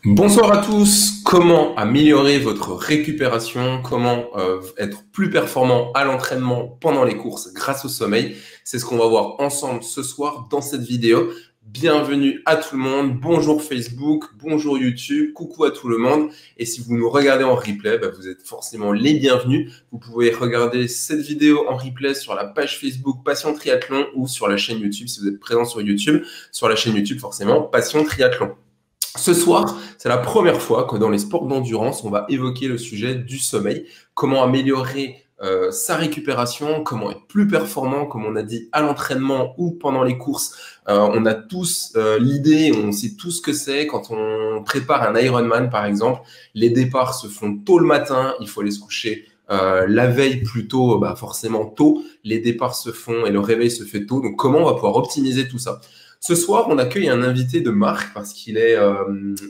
Bonsoir à tous. Comment améliorer votre récupération? Comment être plus performant à l'entraînement pendant les courses grâce au sommeil? C'est ce qu'on va voir ensemble ce soir dans cette vidéo. Bienvenue à tout le monde. Bonjour Facebook, bonjour YouTube, coucou à tout le monde. Et si vous nous regardez en replay, vous êtes forcément les bienvenus. Vous pouvez regarder cette vidéo en replay sur la page Facebook Passion Triathlon ou sur la chaîne YouTube si vous êtes présent sur YouTube. Sur la chaîne YouTube, forcément, Passion Triathlon. Ce soir, c'est la première fois que dans les sports d'endurance, on va évoquer le sujet du sommeil, comment améliorer sa récupération, comment être plus performant, comme on a dit, à l'entraînement ou pendant les courses. On a tous l'idée, on sait tous ce que c'est quand on prépare un Ironman, par exemple. Les départs se font tôt le matin, il faut aller se coucher la veille plutôt, forcément tôt. Les départs se font et le réveil se fait tôt. Donc, comment on va pouvoir optimiser tout ça? Ce soir, on accueille un invité de marque parce qu'il est,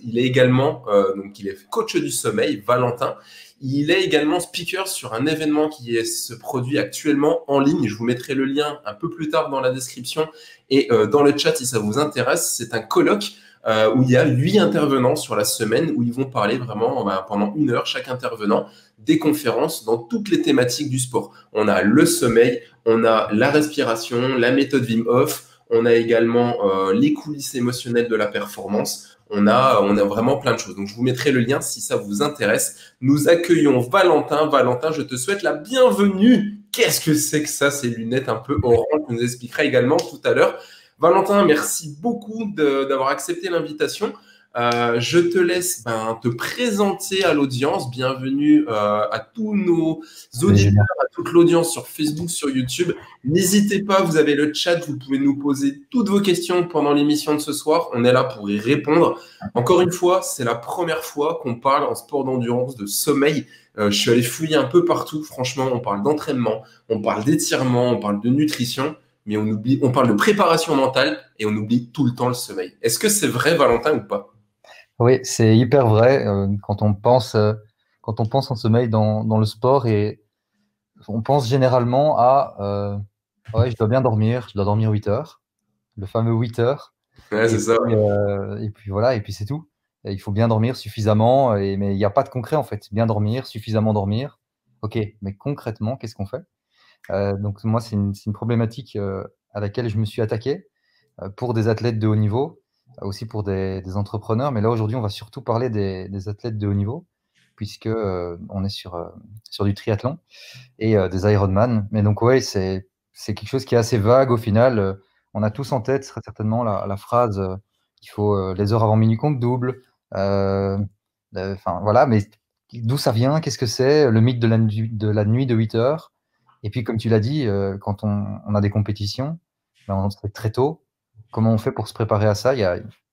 il est également donc il est coach du sommeil, Valentin. Il est également speaker sur un événement se produit actuellement en ligne. Je vous mettrai le lien un peu plus tard dans la description et dans le chat si ça vous intéresse. C'est un colloque où il y a 8 intervenants sur la semaine où ils vont parler vraiment pendant 1 heure chaque intervenant des conférences dans toutes les thématiques du sport. On a le sommeil, on a la respiration, la méthode Wim Hof. On a également les coulisses émotionnelles de la performance. On a vraiment plein de choses. Donc, je vous mettrai le lien si ça vous intéresse. Nous accueillons Valentin. Valentin, je te souhaite la bienvenue. Qu'est-ce que c'est que ça, ces lunettes un peu orange? Tu nous expliqueras également tout à l'heure. Valentin, merci beaucoup d'avoir accepté l'invitation. Je te laisse te présenter à l'audience. Bienvenue à tous nos auditeurs, à toute l'audience sur Facebook, sur YouTube. N'hésitez pas, vous avez le chat, vous pouvez nous poser toutes vos questions pendant l'émission de ce soir. On est là pour y répondre. Encore une fois, c'est la première fois qu'on parle en sport d'endurance de sommeil. Je suis allé fouiller un peu partout. Franchement, on parle d'entraînement, on parle d'étirement, on parle de nutrition, mais on parle de préparation mentale et on oublie tout le temps le sommeil. Est-ce que c'est vrai, Valentin, ou pas? Oui, c'est hyper vrai quand on pense en sommeil dans le sport et on pense généralement à ouais, je dois bien dormir, je dois dormir 8 heures, le fameux 8 heures, Ouais, c'est ça. et puis voilà, et puis c'est tout. Et il faut bien dormir suffisamment, mais il n'y a pas de concret en fait. Bien dormir, suffisamment dormir. Ok, mais concrètement, qu'est-ce qu'on fait? Donc moi, c'est une problématique à laquelle je me suis attaqué pour des athlètes de haut niveau, aussi pour des entrepreneurs. Mais là, aujourd'hui, on va surtout parler des athlètes de haut niveau, puisque on est sur du triathlon et des Ironman. Mais donc, ouais, c'est quelque chose qui est assez vague au final. On a tous en tête, très certainement, la phrase qu'il faut les heures avant minuit compte double. Euh, Enfin, voilà, mais d'où ça vient? Qu'est-ce que c'est? Le mythe de la nuit de 8 heures. Et puis, comme tu l'as dit, quand on a des compétitions, ben, on se fait très tôt. Comment on fait pour se préparer à ça?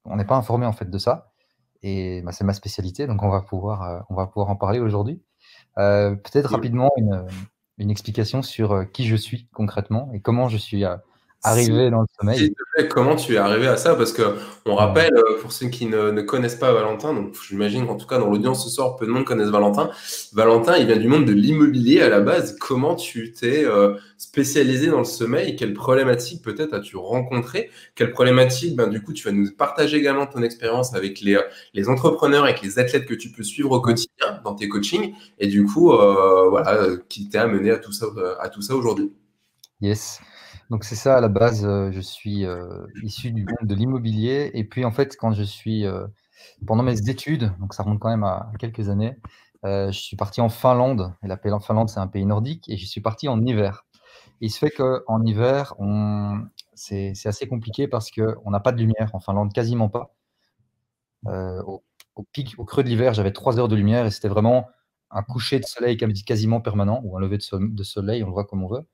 On n'est pas informé en fait de ça. Et ben, c'est ma spécialité, donc on va pouvoir en parler aujourd'hui. Peut-être rapidement une explication sur qui je suis concrètement et comment je suis arrivé dans le S'il sommeil. te plaît, comment tu es arrivé à ça? Parce que on Euh, rappelle, pour ceux qui ne connaissent pas Valentin, donc j'imagine qu'en tout cas dans l'audience ce soir, peu de monde connaissent Valentin. Valentin, il vient du monde de l'immobilier à la base. Comment tu t'es spécialisé dans le sommeil? Quelles problématiques peut-être as-tu rencontrées? Quelles problématiques, du coup, tu vas nous partager également ton expérience avec les entrepreneurs, avec les athlètes que tu peux suivre au quotidien dans tes coachings, et du coup, voilà, qui t'a amené à tout ça aujourd'hui. yes. Donc c'est ça à la base. Je suis issu du monde de l'immobilier et puis en fait quand je suis pendant mes études, donc ça remonte quand même à quelques années, je suis parti en Finlande. Et la Finlande c'est un pays nordique et j'y suis parti en hiver. Il se fait qu'en hiver, c'est assez compliqué parce qu'on n'a pas de lumière en Finlande, quasiment pas. Au pic, au creux de l'hiver, j'avais 3 heures de lumière et c'était vraiment un coucher de soleil quasiment permanent ou un lever de soleil, on le voit comme on veut.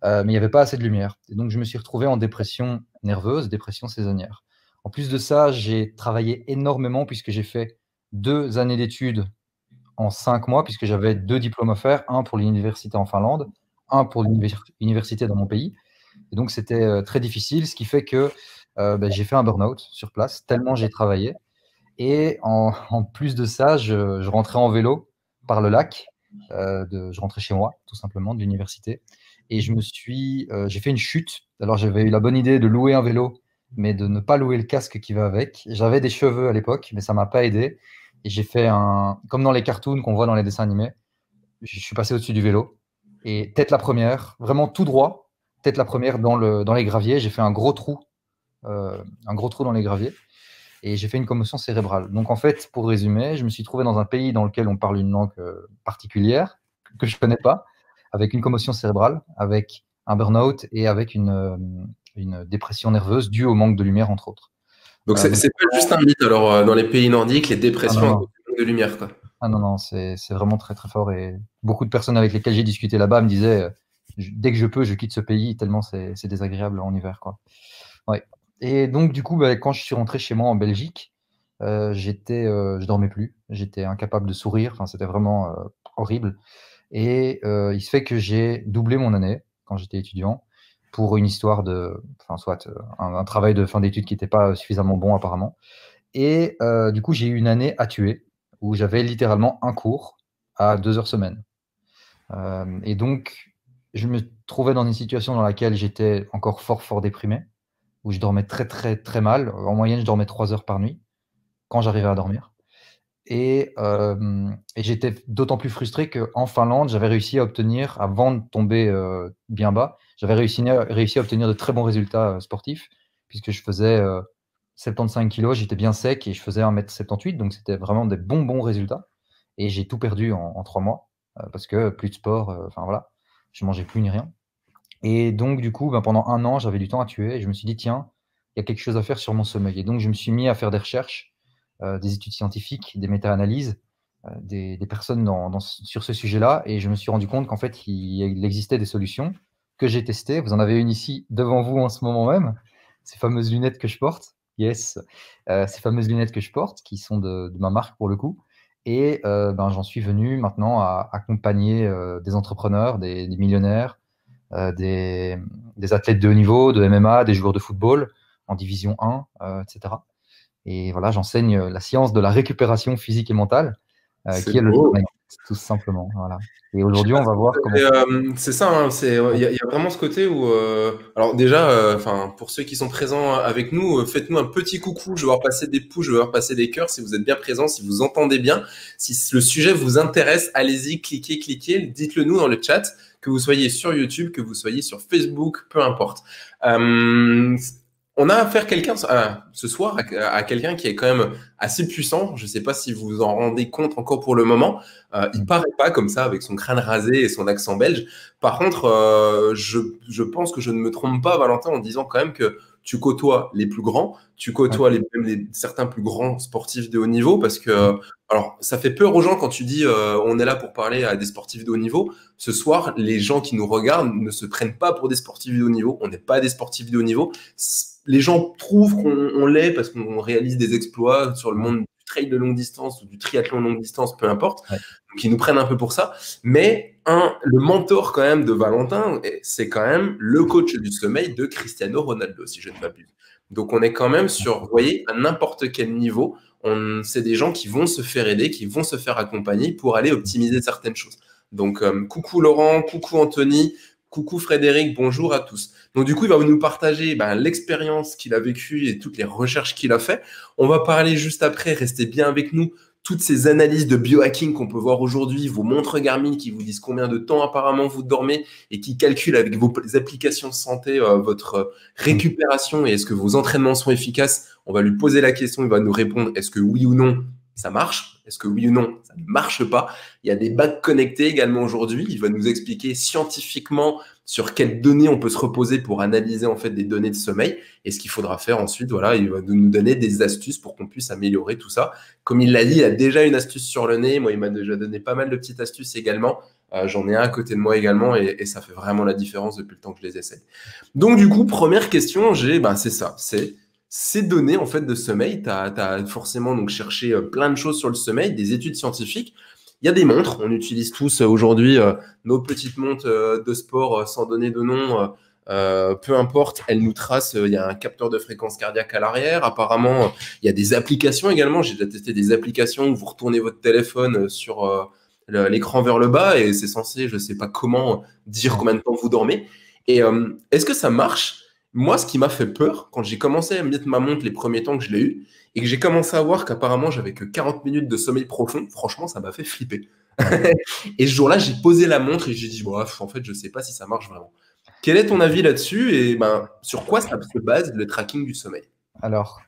Mais il n'y avait pas assez de lumière. Et donc, je me suis retrouvé en dépression nerveuse, dépression saisonnière. En plus de ça, j'ai travaillé énormément puisque j'ai fait 2 années d'études en 5 mois, puisque j'avais 2 diplômes à faire, un pour l'université en Finlande, un pour l'université dans mon pays. Et donc, c'était très difficile, ce qui fait que j'ai fait un burn-out sur place, tellement j'ai travaillé. Et en plus de ça, je rentrais en vélo par le lac. Je rentrais chez moi, tout simplement, de l'université. Et j'ai fait une chute. Alors, j'avais eu la bonne idée de louer un vélo mais de ne pas louer le casque qui va avec. J'avais des cheveux à l'époque, mais ça m'a pas aidé. Et j'ai fait comme dans les cartoons qu'on voit dans les dessins animés, je suis passé au-dessus du vélo. Et tête la première, vraiment tout droit, tête la première dans les graviers. J'ai fait un gros trou dans les graviers. Et j'ai fait une commotion cérébrale. Donc en fait, pour résumer, je me suis trouvé dans un pays dans lequel on parle une langue particulière, que je ne connais pas, avec une commotion cérébrale, avec un burn-out et avec une dépression nerveuse due au manque de lumière, entre autres. Donc, Donc, c'est pas juste un mythe. Alors, dans les pays nordiques, les ah non, dépressions à non, cause du manque de lumière, quoi. ah non, non, c'est vraiment très très fort. Et beaucoup de personnes avec lesquelles j'ai discuté là-bas me disaient, dès que je peux, je quitte ce pays, tellement c'est désagréable en hiver, quoi. Ouais. Et donc, du coup, bah, quand je suis rentré chez moi en Belgique, je dormais plus. J'étais incapable de sourire. Enfin, c'était vraiment horrible. Et il se fait que j'ai doublé mon année quand j'étais étudiant pour une histoire enfin, soit un travail de fin d'études qui n'était pas suffisamment bon apparemment. Et du coup, j'ai eu une année à tuer où j'avais littéralement un cours à 2 heures semaine. Et donc, je me trouvais dans une situation dans laquelle j'étais encore fort, fort déprimé, où je dormais très, très, très mal. En moyenne, je dormais 3 heures par nuit quand j'arrivais à dormir. Et j'étais d'autant plus frustré qu'en Finlande, j'avais réussi à obtenir, avant de tomber bien bas, j'avais réussi à obtenir de très bons résultats sportifs, puisque je faisais 75 kilos, j'étais bien sec et je faisais 1,78 m, donc c'était vraiment des bons résultats. Et j'ai tout perdu en 3 mois, parce que plus de sport, enfin voilà, je mangeais plus ni rien. Et donc, du coup, ben, pendant un an, j'avais du temps à tuer et je me suis dit, tiens, il y a quelque chose à faire sur mon sommeil. Et donc, je me suis mis à faire des recherches, des études scientifiques, des méta-analyses, des personnes sur ce sujet-là. Et je me suis rendu compte qu'en fait, il existait des solutions que j'ai testées. Vous en avez une ici devant vous en ce moment même, ces fameuses lunettes que je porte. Yes, ces fameuses lunettes que je porte, qui sont de ma marque pour le coup. Et ben, j'en suis venu maintenant à accompagner des entrepreneurs, des millionnaires, euh, des, des athlètes de haut niveau, de MMA, des joueurs de football en division 1, etc. Et voilà, j'enseigne la science de la récupération physique et mentale, C'est qui est le beau. sommeil, tout simplement. Voilà. Et Je sais aujourd'hui, pas on si va vous voir comment. c'est ça, hein, il y a vraiment ce côté où, alors déjà, enfin, pour ceux qui sont présents avec nous, faites-nous un petit coucou. Je vais voir passer des pouces, je vais voir passer des cœurs si vous êtes bien présents, si vous entendez bien. Si le sujet vous intéresse, allez-y, cliquez, dites-le nous dans le chat, que vous soyez sur YouTube, que vous soyez sur Facebook, peu importe. Euh, on a affaire ce soir à quelqu'un qui est quand même assez puissant. Je ne sais pas si vous vous en rendez compte encore pour le moment. Il paraît pas comme ça avec son crâne rasé et son accent belge. Par contre, je pense que je ne me trompe pas, Valentin, en disant quand même que tu côtoies les plus grands, tu Ouais. côtoies certains plus grands sportifs de haut niveau parce que, alors, ça fait peur aux gens quand tu dis on est là pour parler à des sportifs de haut niveau. Ce soir, les gens qui nous regardent ne se prennent pas pour des sportifs de haut niveau. On n'est pas des sportifs de haut niveau. Les gens trouvent qu'on l'est parce qu'on réalise des exploits sur le monde du trail de longue distance ou du triathlon longue distance, peu importe. Ouais. Donc, ils nous prennent un peu pour ça. Mais le mentor quand même de Valentin, c'est quand même le coach du sommeil de Cristiano Ronaldo, si je ne m'abuse. Donc, on est quand même sur, vous voyez, à n'importe quel niveau, c'est des gens qui vont se faire aider, qui vont se faire accompagner pour aller optimiser certaines choses. Donc, coucou Laurent, coucou Anthony, coucou Frédéric, bonjour à tous. Donc, du coup, il va nous partager l'expérience qu'il a vécue et toutes les recherches qu'il a fait. On va parler juste après, restez bien avec nous, toutes ces analyses de biohacking qu'on peut voir aujourd'hui, vos montres Garmin qui vous disent combien de temps apparemment vous dormez et qui calculent avec vos applications de santé votre récupération et est-ce que vos entraînements sont efficaces. On va lui poser la question, il va nous répondre est-ce que oui ou non ça marche? Est-ce que oui ou non ça ne marche pas? Il y a des bacs connectés également aujourd'hui. Il va nous expliquer scientifiquement sur quelles données on peut se reposer pour analyser en fait des données de sommeil et ce qu'il faudra faire ensuite. Voilà, il va nous donner des astuces pour qu'on puisse améliorer tout ça. Comme il l'a dit, il a déjà une astuce sur le nez. Moi, il m'a déjà donné pas mal de petites astuces également. J'en ai un à côté de moi également et ça fait vraiment la différence depuis le temps que je les essaie. Donc du coup, première question, c'est ça, c'est ces données en fait de sommeil. Tu as forcément donc cherché plein de choses sur le sommeil, des études scientifiques. Il y a des montres, on utilise tous aujourd'hui nos petites montres de sport sans donner de nom. Peu importe, elles nous tracent. Il y a un capteur de fréquence cardiaque à l'arrière. Apparemment, il y a des applications également. J'ai déjà testé des applications où vous retournez votre téléphone sur l'écran vers le bas et c'est censé, je ne sais pas comment, dire combien de temps vous dormez. Et est-ce que ça marche? Moi, ce qui m'a fait peur, quand j'ai commencé à mettre ma montre les premiers temps que je l'ai eu, et que j'ai commencé à voir qu'apparemment j'avais que 40 minutes de sommeil profond, franchement, ça m'a fait flipper. Ouais. Et ce jour-là, j'ai posé la montre et j'ai dit, bref, en fait, je sais pas si ça marche vraiment. Quel est ton avis là-dessus et ben, sur quoi ça se base le tracking du sommeil? Alors,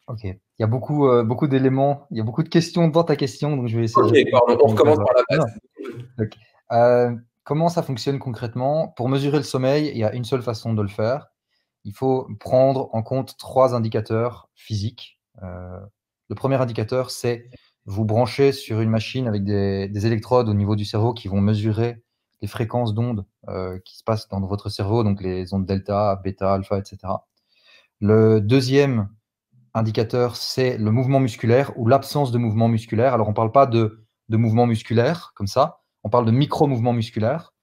ok. Il y a beaucoup d'éléments, il y a beaucoup de questions dans ta question, donc je vais essayer de Ok, répondre pardon, on comme recommence ça. par la Non. base. Ok. Comment ça fonctionne concrètement? Pour mesurer le sommeil, il y a une seule façon de le faire. Il faut prendre en compte 3 indicateurs physiques. Le premier indicateur, c'est vous branchez sur une machine avec des électrodes au niveau du cerveau qui vont mesurer les fréquences d'ondes qui se passent dans votre cerveau, donc les ondes delta, bêta, alpha, etc. Le deuxième indicateur, c'est le mouvement musculaire ou l'absence de mouvement musculaire. Alors, on ne parle pas de mouvement musculaire comme ça, on parle de micro-mouvement musculaire.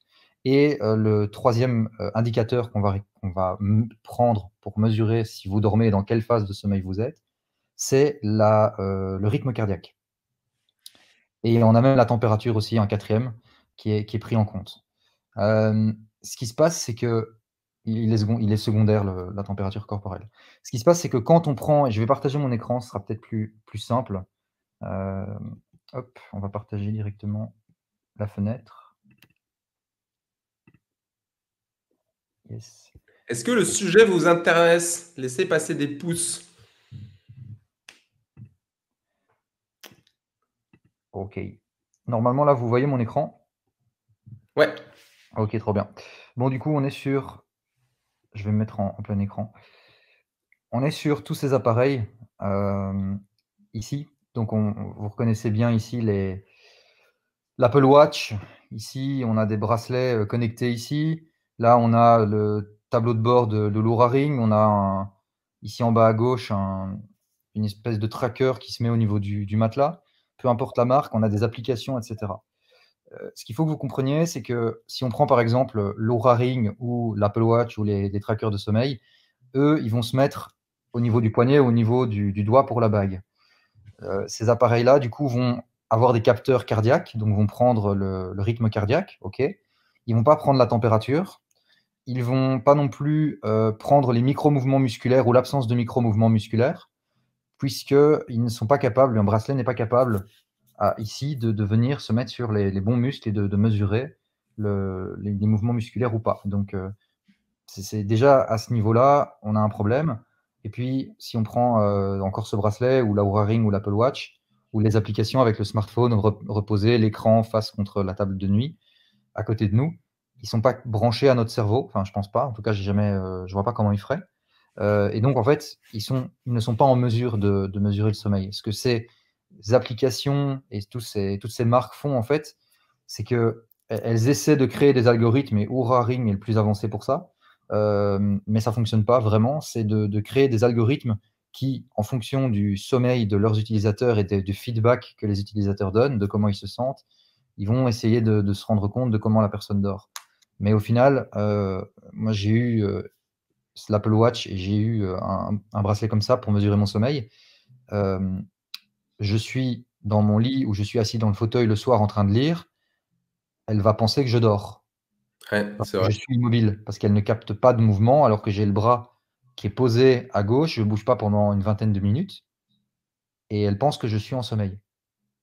Et le troisième indicateur qu'on va prendre pour mesurer si vous dormez et dans quelle phase de sommeil vous êtes, c'est le rythme cardiaque. Et on a même la température aussi, un quatrième, qui est pris en compte. Ce qui se passe, c'est que il est secondaire, la température corporelle. Ce qui se passe, c'est que quand on prend, et je vais partager mon écran, ce sera peut-être plus simple. Hop, on va partager directement la fenêtre. Yes. Est-ce que le sujet vous intéresse? Laissez passer des pouces. Ok. Normalement, là, vous voyez mon écran? Ouais. Ok, trop bien. Bon, du coup, on est sur. Je vais me mettre en plein écran. On est sur tous ces appareils ici. Donc, vous reconnaissez bien ici l'Apple Watch. Ici, on a des bracelets connectés ici. Là, on a le tableau de bord de l'Oura Ring. On a ici en bas à gauche une espèce de tracker qui se met au niveau du matelas. Peu importe la marque, on a des applications, etc. Ce qu'il faut que vous compreniez, c'est que si on prend par exemple l'Oura Ring ou l'Apple Watch ou les trackers de sommeil, eux, ils vont se mettre au niveau du poignet, au niveau du doigt pour la bague. Ces appareils-là, du coup, vont avoir des capteurs cardiaques, donc vont prendre le rythme cardiaque, ok. Ils vont pas prendre la température. Ils vont pas non plus prendre les micro-mouvements musculaires ou l'absence de micro-mouvements musculaires, puisqu'ils ne sont pas capables, un bracelet n'est pas capable ici de venir se mettre sur les bons muscles et de mesurer les mouvements musculaires ou pas. Donc, c'est déjà à ce niveau-là, on a un problème. Et puis, si on prend encore ce bracelet ou la Oura Ring ou l'Apple Watch, ou les applications avec le smartphone reposé, l'écran face contre la table de nuit, à côté de nous, ils ne sont pas branchés à notre cerveau. Enfin, je pense pas. En tout cas, je vois pas comment ils feraient. Et donc, en fait, ils ne sont pas en mesure de mesurer le sommeil. Ce que ces applications et toutes ces marques font, en fait, c'est qu'elles essaient de créer des algorithmes, et Oura Ring est le plus avancé pour ça, mais ça ne fonctionne pas vraiment. C'est de créer des algorithmes qui, en fonction du sommeil de leurs utilisateurs et du feedback que les utilisateurs donnent, de comment ils se sentent, ils vont essayer de se rendre compte de comment la personne dort. Mais au final, moi, j'ai eu l'Apple Watch et j'ai eu un bracelet comme ça pour mesurer mon sommeil. Je suis dans mon lit ou je suis assis dans le fauteuil le soir en train de lire, elle va penser que je dors. Ouais, Parce c'est que vrai. je suis immobile, parce qu'elle ne capte pas de mouvement, alors que j'ai le bras qui est posé à gauche, je ne bouge pas pendant une vingtaine de minutes, et elle pense que je suis en sommeil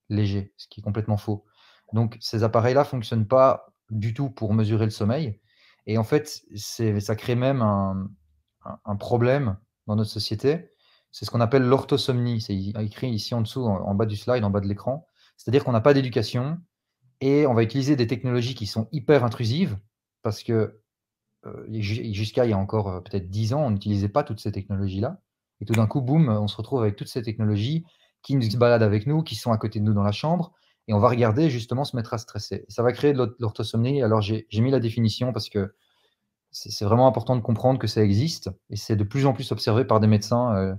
léger, ce qui est complètement faux. Donc ces appareils-là ne fonctionnent pas du tout pour mesurer le sommeil. Et en fait, ça crée même un problème dans notre société. C'est ce qu'on appelle l'orthosomnie. C'est écrit ici en dessous, en bas du slide, en bas de l'écran. C'est-à-dire qu'on n'a pas d'éducation et on va utiliser des technologies qui sont hyper intrusives parce que jusqu'à il y a encore peut-être 10 ans, on n'utilisait pas toutes ces technologies-là. Et tout d'un coup, boum, on se retrouve avec toutes ces technologies qui nous se baladent avec nous, qui sont à côté de nous dans la chambre, et on va regarder justement se mettre à stresser. Ça va créer de l'orthosomnie. Alors j'ai mis la définition parce que c'est vraiment important de comprendre que ça existe, et c'est de plus en plus observé par des médecins.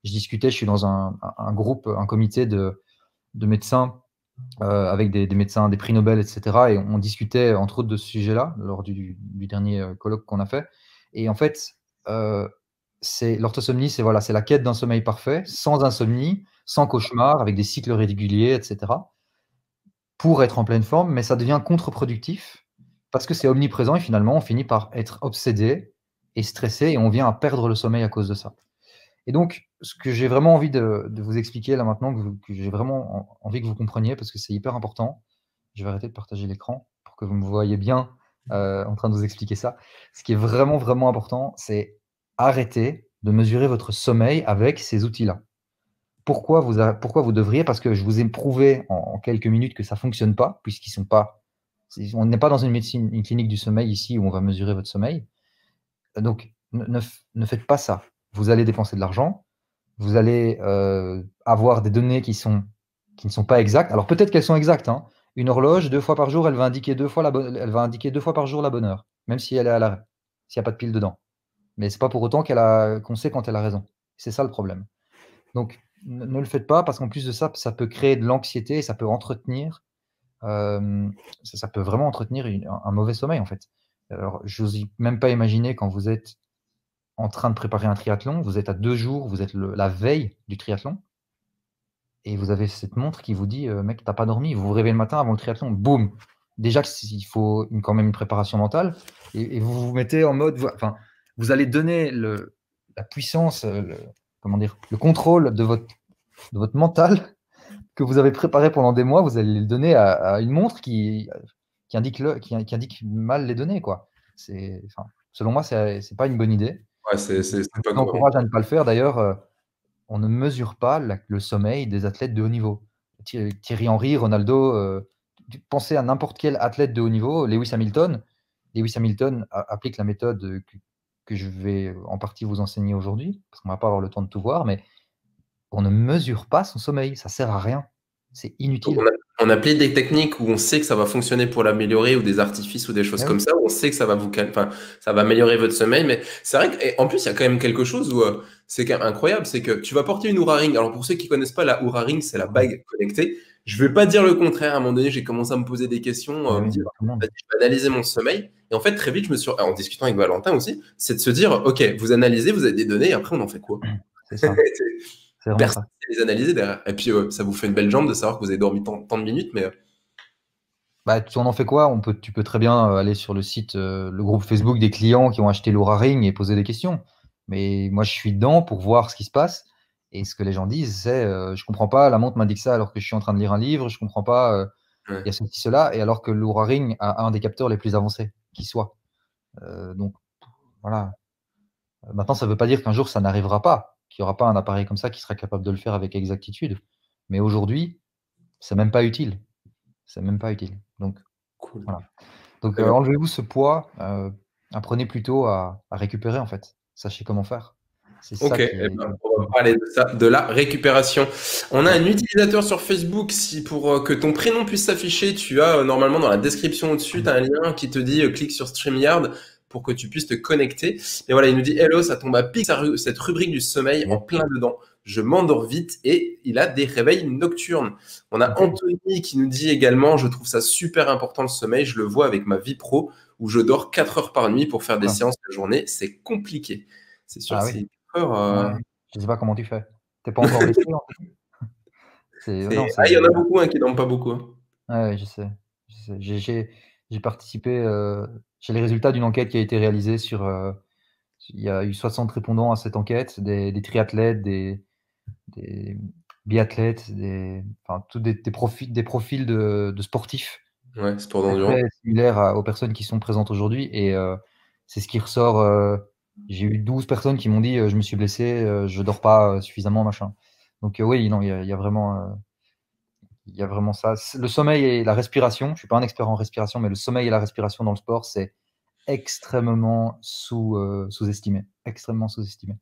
Je suis dans un groupe, un comité de médecins avec des médecins, des prix Nobel, etc. Et on discutait entre autres de ce sujet-là lors du dernier colloque qu'on a fait. Et en fait, l'orthosomnie, c'est voilà, c'est la quête d'un sommeil parfait, sans insomnie, sans cauchemar, avec des cycles réguliers, etc. pour être en pleine forme, mais ça devient contre-productif parce que c'est omniprésent et finalement, on finit par être obsédé est stressé et on vient à perdre le sommeil à cause de ça. Et donc, ce que j'ai vraiment envie de vous expliquer là maintenant, que j'ai vraiment envie que vous compreniez, parce que c'est hyper important. Je vais arrêter de partager l'écran pour que vous me voyez bien en train de vous expliquer ça. Ce qui est vraiment, vraiment important, c'est arrêter de mesurer votre sommeil avec ces outils-là. Pourquoi vous devriez? Parce que je vous ai prouvé en quelques minutes que ça ne fonctionne pas, puisqu'ils sont pas. On n'est pas dans une clinique du sommeil ici où on va mesurer votre sommeil. Donc, ne faites pas ça. Vous allez dépenser de l'argent, vous allez avoir des données qui ne sont pas exactes. Alors peut-être qu'elles sont exactes, hein. Une horloge, 2 fois par jour, elle va indiquer 2 fois par jour la bonne heure, même si elle est à l'arrêt, s'il n'y a pas de pile dedans. Mais c'est pas pour autant qu'on sait quand elle a raison. C'est ça le problème. Donc ne le faites pas, parce qu'en plus de ça, ça peut créer de l'anxiété, ça peut entretenir, ça peut vraiment entretenir un mauvais sommeil en fait. Alors, je n'ose même pas imaginer quand vous êtes en train de préparer un triathlon, vous êtes à 2 jours, vous êtes la veille du triathlon, et vous avez cette montre qui vous dit mec, t'as pas dormi, vous vous réveillez le matin avant le triathlon, boum. Déjà qu'il faut quand même une préparation mentale, et vous vous mettez en mode, enfin, vous allez donner la puissance, comment dire, le contrôle de votre mental que vous avez préparé pendant des mois, vous allez le donner à une montre qui indique mal les données, quoi. Enfin, selon moi, c'est pas une bonne idée. Ouais, c'est Je pas vous cohérent. encourage à ne pas le faire. D'ailleurs, on ne mesure pas le sommeil des athlètes de haut niveau. Thierry Henry, Ronaldo, pensez à n'importe quel athlète de haut niveau, Lewis Hamilton. Lewis Hamilton applique la méthode que je vais en partie vous enseigner aujourd'hui, parce qu'on ne va pas avoir le temps de tout voir, mais on ne mesure pas son sommeil, ça sert à rien. C'est Donc, inutile. on applique des techniques où on sait que ça va fonctionner pour l'améliorer, ou des artifices ou des choses Eh comme oui. ça, où on sait que ça va enfin, ça va améliorer votre sommeil. Mais c'est vrai qu'en plus, il y a quand même quelque chose où c'est quand même incroyable, c'est que tu vas porter une Oura Ring. Alors pour ceux qui connaissent pas, la Oura Ring, c'est la bague connectée. Je vais pas dire le contraire. À un moment donné, j'ai commencé à me poser des questions, Eh me oui, dire, tout le monde. vas-y, je vais analyser mon sommeil. Et en fait, très vite, en discutant avec Valentin aussi, c'est de se dire, OK, vous analysez, vous avez des données, et après, on en fait quoi? C'est ça. C'est vraiment Personne ça. ne sait les analyser derrière. Et puis, ça vous fait une belle jambe de savoir que vous avez dormi tant de minutes, mais Bah, tu en fais quoi? Tu peux très bien aller sur le site, le groupe Facebook des clients qui ont acheté l'Oura Ring et poser des questions. Mais moi, je suis dedans pour voir ce qui se passe. Et ce que les gens disent, c'est je comprends pas, la montre m'indique ça alors que je suis en train de lire un livre, je comprends pas, il y a ouais. ceci, cela, et alors que l'Oura Ring a un des capteurs les plus avancés qui soit. Donc voilà. Maintenant, ça ne veut pas dire qu'un jour ça n'arrivera pas, qu'il n'y aura pas un appareil comme ça qui sera capable de le faire avec exactitude. Mais aujourd'hui, c'est même pas utile. C'est même pas utile. Donc Cool. voilà. Donc Très bien. enlevez-vous ce poids, apprenez plutôt à récupérer en fait. Sachez comment faire. C'est Ok, ça qui eh est ben, on va parler de ça, de la récupération. On a un utilisateur sur Facebook. Si pour que ton prénom puisse s'afficher, tu as normalement dans la description au-dessus, tu as un lien qui te dit clique sur StreamYard pour que tu puisses te connecter. Et voilà, il nous dit Hello, ça tombe à pic cette rubrique du sommeil en yes. plein dedans. Je m'endors vite et il a des réveils nocturnes. On a OK. Anthony qui nous dit également je trouve ça super important le sommeil. Je le vois avec ma vie pro où je dors 4 heures par nuit pour faire des Voilà. séances la journée. C'est compliqué. C'est sûr que Ah oui. c'est peur. Ouais. Je sais pas comment tu fais. Tu es pas encore blessé en fait? Non, Il y en a beaucoup hein, qui dorment pas beaucoup, hein. ouais, je sais. Je sais. J'ai participé, j'ai les résultats d'une enquête qui a été réalisée sur, il y a eu 60 répondants à cette enquête, des triathlètes, des biathlètes, enfin, tous des profils de sportifs Ouais, sport très, d'endurance. très similaires aux personnes qui sont présentes aujourd'hui. Et c'est ce qui ressort. J'ai eu 12 personnes qui m'ont dit je me suis blessé, je dors pas suffisamment, machin. Donc oui, non, il y a vraiment ça. Le sommeil et la respiration, je ne suis pas un expert en respiration, mais le sommeil et la respiration dans le sport, c'est extrêmement sous-estimé. Extrêmement sous-estimé.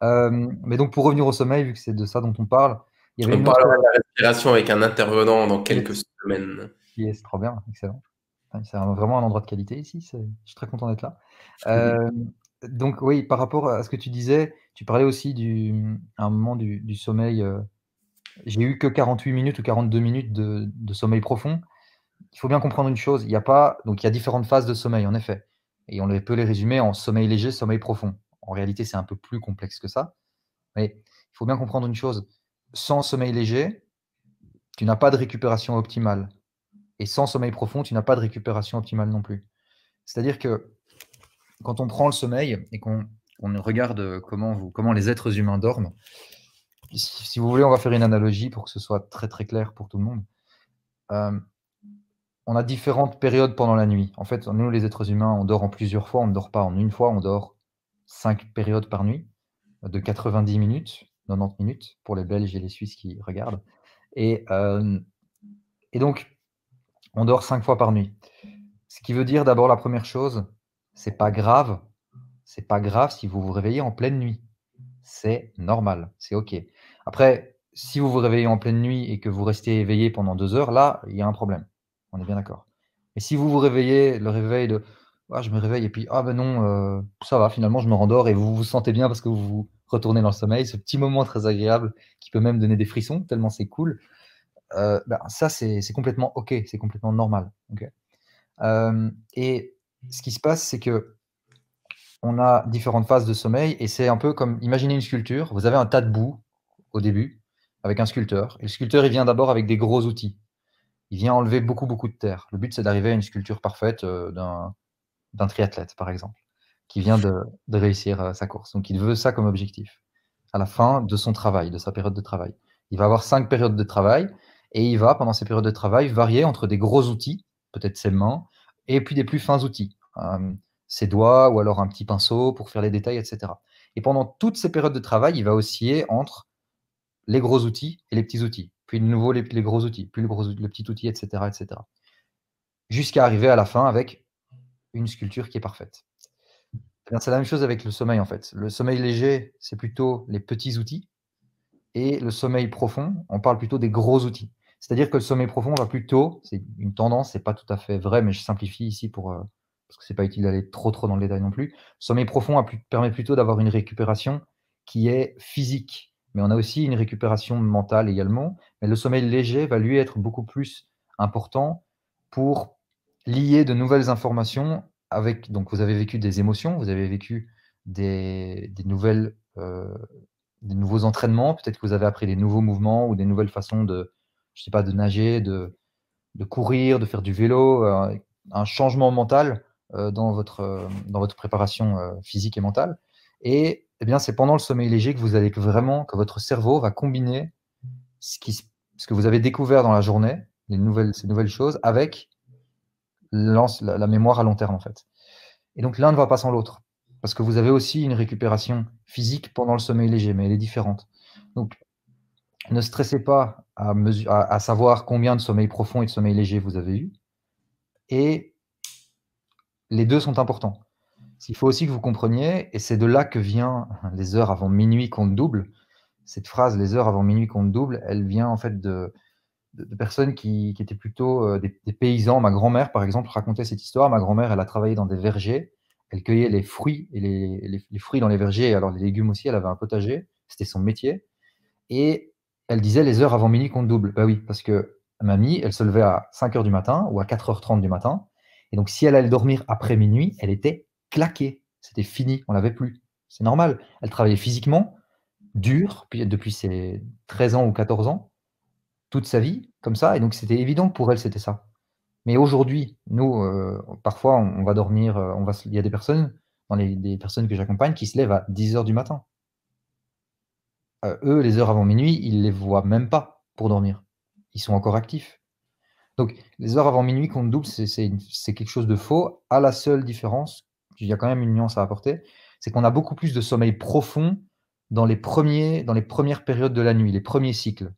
Mais donc, pour revenir au sommeil, vu que c'est de ça dont on parle, il y avait On une parlera autre. de la respiration avec un intervenant dans quelques Yes, semaines. yes, trop bien, excellent. C'est vraiment un endroit de qualité ici. Je suis très content d'être là. Euh, donc, oui, par rapport à ce que tu disais, tu parlais aussi à un moment du sommeil. J'ai eu que 48 minutes ou 42 minutes de sommeil profond. Il faut bien comprendre une chose, donc il y a différentes phases de sommeil, en effet. Et peut les résumer en sommeil léger, sommeil profond. En réalité, c'est un peu plus complexe que ça. Mais il faut bien comprendre une chose, sans sommeil léger, tu n'as pas de récupération optimale. Et sans sommeil profond, tu n'as pas de récupération optimale non plus. C'est-à-dire que quand on prend le sommeil et qu'on regarde comment les êtres humains dorment, si vous voulez, on va faire une analogie pour que ce soit très très clair pour tout le monde. On a différentes périodes pendant la nuit. En fait, nous, les êtres humains, on dort en plusieurs fois, on ne dort pas en une fois, on dort 5 périodes par nuit, de 90 minutes, 90 minutes, pour les Belges et les Suisses qui regardent. Et donc, on dort 5 fois par nuit. Ce qui veut dire d'abord la première chose, c'est pas grave. C'est pas grave si vous vous réveillez en pleine nuit. C'est normal, c'est OK. Après, si vous vous réveillez en pleine nuit et que vous restez éveillé pendant 2 heures, là, il y a un problème. On est bien d'accord. Mais si vous vous réveillez, le réveil de ah, je me réveille et puis ah ben non, ça va, finalement, je me rendors et vous vous sentez bien parce que vous vous retournez dans le sommeil, ce petit moment très agréable qui peut même donner des frissons, tellement c'est cool. Ben, ça, c'est complètement OK, c'est complètement normal. OK. Et ce qui se passe, c'est que on a différentes phases de sommeil et c'est un peu comme imaginez une sculpture. Vous avez un tas de boue au début avec un sculpteur. Et le sculpteur, il vient d'abord avec des gros outils. Il vient enlever beaucoup, beaucoup de terre. Le but, c'est d'arriver à une sculpture parfaite d'un triathlète, par exemple, qui vient de réussir sa course. Donc, il veut ça comme objectif à la fin de son travail, de sa période de travail. Il va avoir 5 périodes de travail et il va, pendant ces périodes de travail, varier entre des gros outils, peut-être ses mains, et puis des plus fins outils. Ses doigts ou alors un petit pinceau pour faire les détails, etc. Et pendant toutes ces périodes de travail, il va osciller entre les gros outils et les petits outils, puis de nouveau les gros outils, puis le petit outil, etc., etc. Jusqu'à arriver à la fin avec une sculpture qui est parfaite. C'est la même chose avec le sommeil en fait. Le sommeil léger, c'est plutôt les petits outils, et le sommeil profond, on parle plutôt des gros outils. C'est-à-dire que le sommeil profond va plutôt, c'est une tendance, c'est pas tout à fait vrai, mais je simplifie ici parce que c'est pas utile d'aller trop dans le détail non plus. Le sommeil profond permet plutôt d'avoir une récupération qui est physique, mais on a aussi une récupération mentale également. Mais le sommeil léger va lui être beaucoup plus important pour lier de nouvelles informations avec. Donc, vous avez vécu des émotions, vous avez vécu des nouveaux entraînements, peut-être que vous avez appris des nouveaux mouvements ou des nouvelles façons je sais pas, de nager, de courir, de faire du vélo, un changement mental dans votre préparation physique et mentale. Et eh bien, c'est pendant le sommeil léger que vous allez que votre cerveau va combiner ce que vous avez découvert dans la journée, ces nouvelles choses, avec la mémoire à long terme, en fait. Et donc, l'un ne va pas sans l'autre. Parce que vous avez aussi une récupération physique pendant le sommeil léger, mais elle est différente. Donc, ne stressez pas à savoir combien de sommeil profond et de sommeil léger vous avez eu. Et les deux sont importants. Ce qu'il faut aussi que vous compreniez, et c'est de là que vient les heures avant minuit compte double. Cette phrase, les heures avant minuit compte double, elle vient en fait de personnes qui étaient plutôt des paysans. Ma grand-mère, par exemple, racontait cette histoire. Ma grand-mère, elle a travaillé dans des vergers. Elle cueillait les fruits et les fruits dans les vergers, et alors les légumes aussi. Elle avait un potager. C'était son métier. Et elle disait les heures avant minuit comptent double. Bah oui, parce que mamie, elle se levait à 5 heures du matin ou à 4h30 du matin. Et donc, si elle allait dormir après minuit, elle était claquée. C'était fini, on l'avait plus. C'est normal. Elle travaillait physiquement, dur, depuis ses 13 ans ou 14 ans, toute sa vie, comme ça. Et donc, c'était évident que pour elle, c'était ça. Mais aujourd'hui, nous, parfois, on va dormir, il y a des personnes, des personnes que j'accompagne, qui se lèvent à 10 heures du matin. Eux, les heures avant minuit, ils les voient même pas pour dormir. Ils sont encore actifs. Donc, les heures avant minuit comptent double, c'est quelque chose de faux. À la seule différence, il y a quand même une nuance à apporter, c'est qu'on a beaucoup plus de sommeil profond dans les premières périodes de la nuit, les premiers cycles.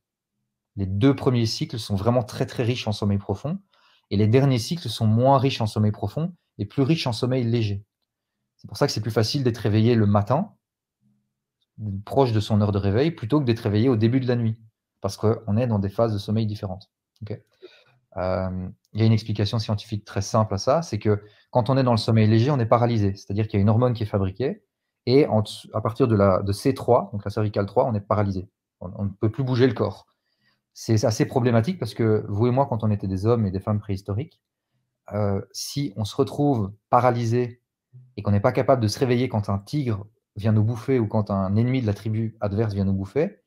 Les 2 premiers cycles sont vraiment très, très riches en sommeil profond et les derniers cycles sont moins riches en sommeil profond et plus riches en sommeil léger. C'est pour ça que c'est plus facile d'être réveillé le matin, proche de son heure de réveil, plutôt que d'être réveillé au début de la nuit, parce qu'on est dans des phases de sommeil différentes. Okay. Il y a une explication scientifique très simple à ça, c'est que quand on est dans le sommeil léger, on est paralysé, c'est-à-dire qu'il y a une hormone qui est fabriquée, et à partir de C3, donc la cervicale 3, on est paralysé. On ne peut plus bouger le corps. C'est assez problématique parce que vous et moi, quand on était des hommes et des femmes préhistoriques, si on se retrouve paralysé et qu'on n'est pas capable de se réveiller quand un tigre vient nous bouffer ou quand un ennemi de la tribu adverse vient nous bouffer,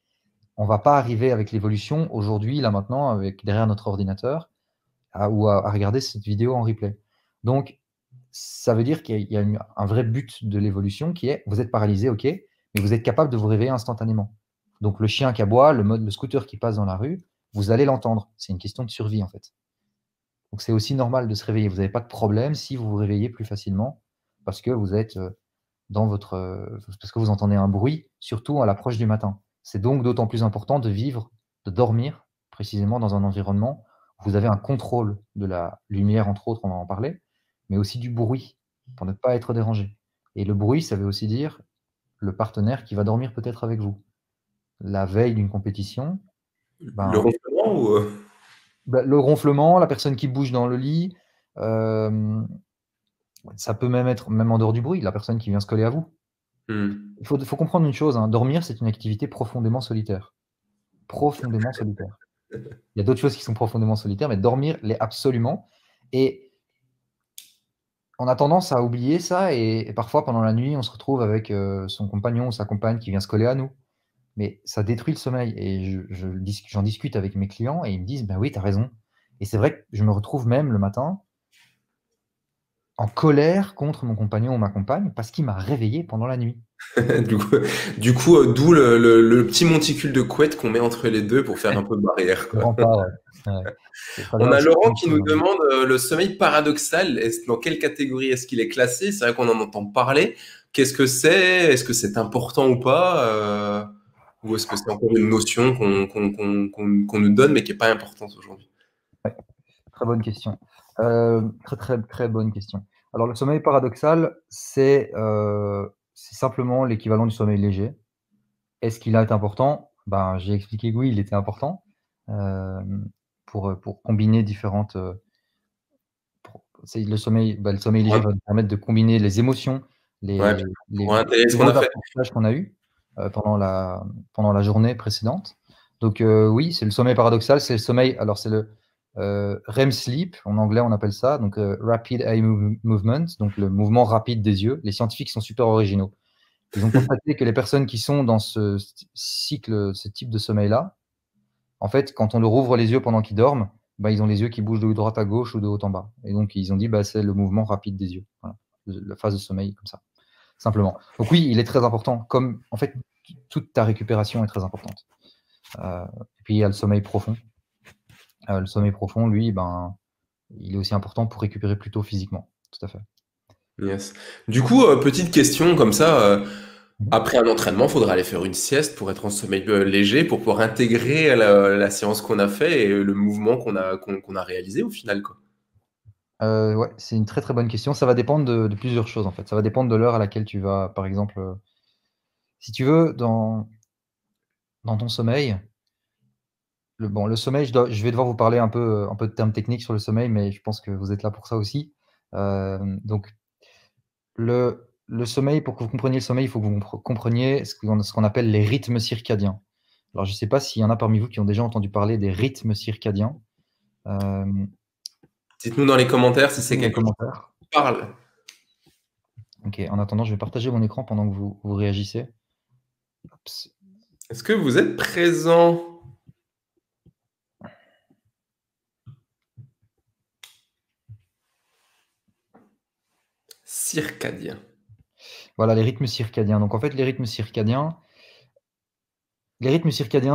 on ne va pas arriver avec l'évolution aujourd'hui, là maintenant, derrière notre ordinateur, à regarder cette vidéo en replay. Donc, ça veut dire qu'il y a un vrai but de l'évolution qui est, vous êtes paralysé, ok, mais vous êtes capable de vous réveiller instantanément. Donc le chien qui aboie, le scooter qui passe dans la rue, vous allez l'entendre. C'est une question de survie en fait. Donc c'est aussi normal de se réveiller. Vous n'avez pas de problème si vous vous réveillez plus facilement parce que vous êtes parce que vous entendez un bruit, surtout à l'approche du matin. C'est donc d'autant plus important de dormir précisément dans un environnement où vous avez un contrôle de la lumière, entre autres, on va en parler, mais aussi du bruit pour ne pas être dérangé. Et le bruit, ça veut aussi dire le partenaire qui va dormir peut-être avec vous. La veille d'une compétition, Le ben, ronflement ou le ronflement, la personne qui bouge dans le lit, ça peut même être, même en dehors du bruit, la personne qui vient se coller à vous. Il faut comprendre une chose, hein, dormir, c'est une activité profondément solitaire. Profondément solitaire. Il y a d'autres choses qui sont profondément solitaires, mais dormir l'est absolument. Et on a tendance à oublier ça, et parfois, pendant la nuit, on se retrouve avec son compagnon ou sa compagne qui vient se coller à nous. Mais ça détruit le sommeil. Et j'en discute avec mes clients, et ils me disent, ben oui, tu as raison. Et c'est vrai que je me retrouve même le matin en colère contre mon compagnon ou ma compagne parce qu'il m'a réveillé pendant la nuit. D'où le petit monticule de couette qu'on met entre les deux pour faire un peu de barrière, Le quoi. rempart, ouais. Ouais. Ça On vient a aussi Laurent un qui peu, nous demande le sommeil paradoxal. Dans quelle catégorie est-ce qu'il est classé? C'est vrai qu'on en entend parler. Qu'est-ce que c'est? Est-ce que c'est important ou pas? Ou est-ce que c'est encore une notion qu'on nous donne mais qui n'est pas importante aujourd'hui? Très bonne question. Très, très, très bonne question. Alors, le sommeil paradoxal, c'est simplement l'équivalent du sommeil léger. Est-ce qu'il est important? Ben, j'ai expliqué que oui, il était important pour combiner différentes. Le sommeil léger Ouais, va nous permettre de combiner les émotions, ouais, les pour intégrer ce qu'on gros a fait. apprentissages qu'on a eus pendant la journée précédente. Donc, oui, c'est le sommeil paradoxal. C'est le sommeil. Alors, c'est le REM sleep, en anglais, on appelle ça. Donc, Rapid Eye Movement, donc le mouvement rapide des yeux. Les scientifiques sont super originaux. Ils ont constaté que les personnes qui sont dans ce cycle, ce type de sommeil-là, en fait, quand on leur ouvre les yeux pendant qu'ils dorment, bah, ils ont les yeux qui bougent de droite à gauche ou de haut en bas. Et donc, ils ont dit, bah, c'est le mouvement rapide des yeux. Voilà. La phase de sommeil, comme ça, simplement. Donc oui, il est très important. Comme, en fait, toute ta récupération est très importante. Et puis, il y a le sommeil profond. Le sommeil profond, lui, ben, il est aussi important pour récupérer plutôt physiquement. Tout à fait. Yes. Du coup, petite question comme ça. Mhm. Après un entraînement, il faudra aller faire une sieste pour être en sommeil léger, pour pouvoir intégrer la séance qu'on a fait et le mouvement qu'on a réalisé au final, quoi. Ouais, c'est une très très bonne question. Ça va dépendre de plusieurs choses en fait. Ça va dépendre de l'heure à laquelle tu vas, par exemple, si tu veux, dans ton sommeil, le sommeil, je vais devoir vous parler un peu de termes techniques sur le sommeil, mais je pense que vous êtes là pour ça aussi. Donc, le sommeil, pour que vous compreniez le sommeil, il faut que vous compreniez ce qu'on appelle les rythmes circadiens. Alors, je ne sais pas s'il y en a parmi vous qui ont déjà entendu parler des rythmes circadiens. Dites-nous dans les commentaires si c'est Dans les quelque chose commentaires. qui parle. Ok, en attendant, je vais partager mon écran pendant que vous réagissez. Oups. Est-ce que vous êtes présent? Circadien. Voilà, les rythmes circadiens. Donc, en fait, les rythmes circadiens,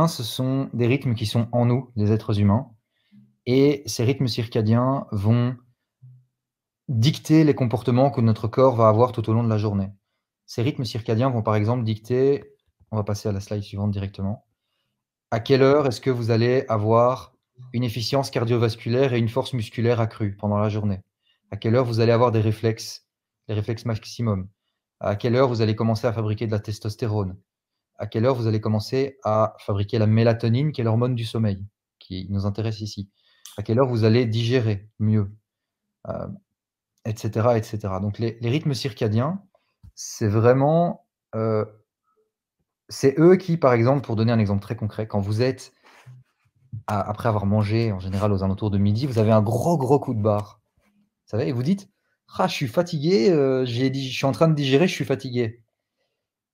ce sont des rythmes qui sont en nous, les êtres humains. Et ces rythmes circadiens vont dicter les comportements que notre corps va avoir tout au long de la journée. Ces rythmes circadiens vont par exemple dicter, on va passer à la slide suivante directement, à quelle heure est-ce que vous allez avoir une efficience cardiovasculaire et une force musculaire accrue pendant la journée? À quelle heure vous allez avoir des réflexes, les réflexes maximum? À quelle heure vous allez commencer à fabriquer de la testostérone? À quelle heure vous allez commencer à fabriquer la mélatonine, qui est l'hormone du sommeil, qui nous intéresse ici? À quelle heure vous allez digérer mieux? Etc., etc. Donc les rythmes circadiens, c'est vraiment, c'est eux qui, par exemple, pour donner un exemple très concret, quand vous êtes après avoir mangé, en général aux alentours de midi, vous avez un gros, gros coup de barre. Vous savez, et vous dites: «Ah, je suis fatigué, je suis en train de digérer, je suis fatigué».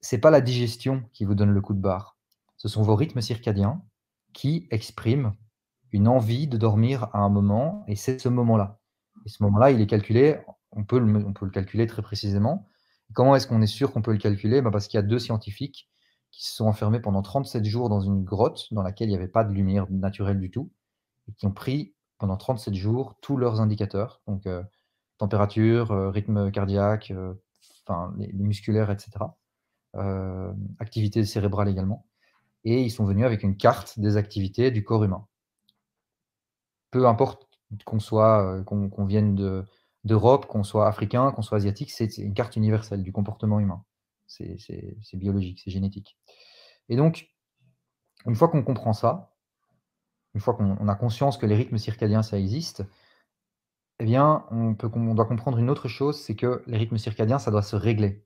C'est pas la digestion qui vous donne le coup de barre. Ce sont vos rythmes circadiens qui expriment une envie de dormir à un moment, et c'est ce moment-là. Et ce moment-là, il est calculé on peut le calculer très précisément. Comment est-ce qu'on est sûr qu'on peut le calculer? Parce qu'il y a 2 scientifiques qui se sont enfermés pendant 37 jours dans une grotte dans laquelle il n'y avait pas de lumière naturelle du tout et qui ont pris pendant 37 jours tous leurs indicateurs, donc température, rythme cardiaque, enfin les musculaires et cetera, activité cérébrale également, et ils sont venus avec une carte des activités du corps humain. Peu importe qu'on soit, qu'on vienne d'Europe, qu'on soit africain, qu'on soit asiatique, c'est une carte universelle du comportement humain. C'est biologique, c'est génétique. Et donc, une fois qu'on comprend ça, une fois qu'on a conscience que les rythmes circadiens, ça existe, eh bien, on doit comprendre une autre chose, c'est que les rythmes circadiens, ça doit se régler.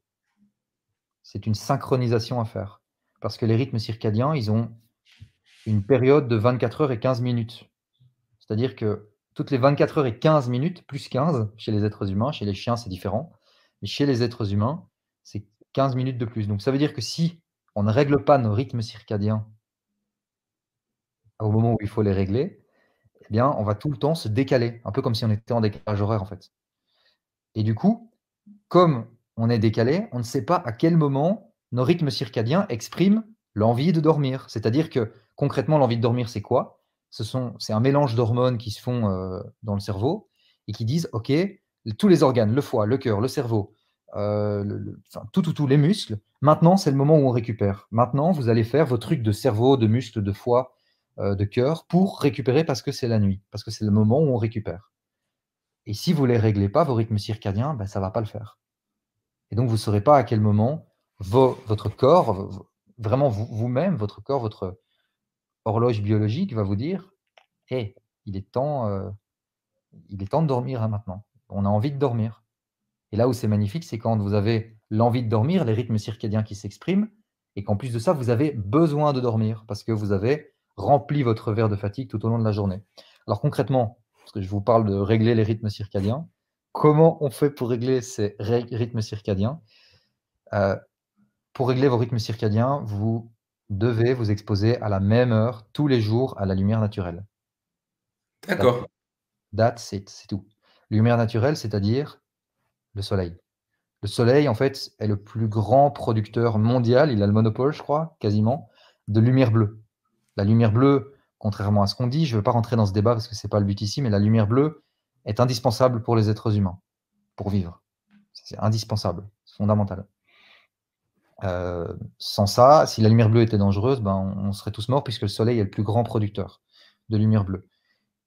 C'est une synchronisation à faire. Parce que les rythmes circadiens, ils ont une période de 24 heures et 15 minutes. C'est-à-dire que toutes les 24 heures et 15 minutes, plus 15 chez les êtres humains, chez les chiens, c'est différent, mais chez les êtres humains, c'est 15 minutes de plus. Donc ça veut dire que si on ne règle pas nos rythmes circadiens au moment où il faut les régler, eh bien, on va tout le temps se décaler, un peu comme si on était en décalage horaire, en fait. Et du coup, comme on est décalé, on ne sait pas à quel moment nos rythmes circadiens expriment l'envie de dormir. C'est-à-dire que concrètement, l'envie de dormir, c'est quoi? C'est un mélange d'hormones qui se font dans le cerveau et qui disent, OK, tous les organes, le foie, le cœur, le cerveau, enfin, tous les muscles, maintenant, c'est le moment où on récupère. Maintenant, vous allez faire vos trucs de cerveau, de muscles, de foie, de cœur pour récupérer parce que c'est la nuit, parce que c'est le moment où on récupère. Et si vous ne les réglez pas, vos rythmes circadiens, ça ne va pas le faire. Et donc, vous ne saurez pas à quel moment votre corps, vraiment vous-même, votre corps, votre horloge biologique va vous dire, hé, il est temps de dormir maintenant. On a envie de dormir. Et là où c'est magnifique, c'est quand vous avez l'envie de dormir, les rythmes circadiens qui s'expriment, et qu'en plus de ça, vous avez besoin de dormir parce que vous avez rempli votre verre de fatigue tout au long de la journée. Alors concrètement, parce que je vous parle de régler les rythmes circadiens, comment on fait pour régler ces rythmes circadiens? Pour régler vos rythmes circadiens, vous devez vous exposer à la même heure tous les jours à la lumière naturelle. D'accord. That's it, c'est tout. Lumière naturelle, c'est-à-dire le soleil. Le soleil, en fait, est le plus grand producteur mondial, il a le monopole, je crois, quasiment, de lumière bleue. La lumière bleue, contrairement à ce qu'on dit, je ne veux pas rentrer dans ce débat parce que ce n'est pas le but ici, mais la lumière bleue est indispensable pour les êtres humains, pour vivre. C'est indispensable, c'est fondamental. Sans ça, si la lumière bleue était dangereuse, on serait tous morts puisque le soleil est le plus grand producteur de lumière bleue.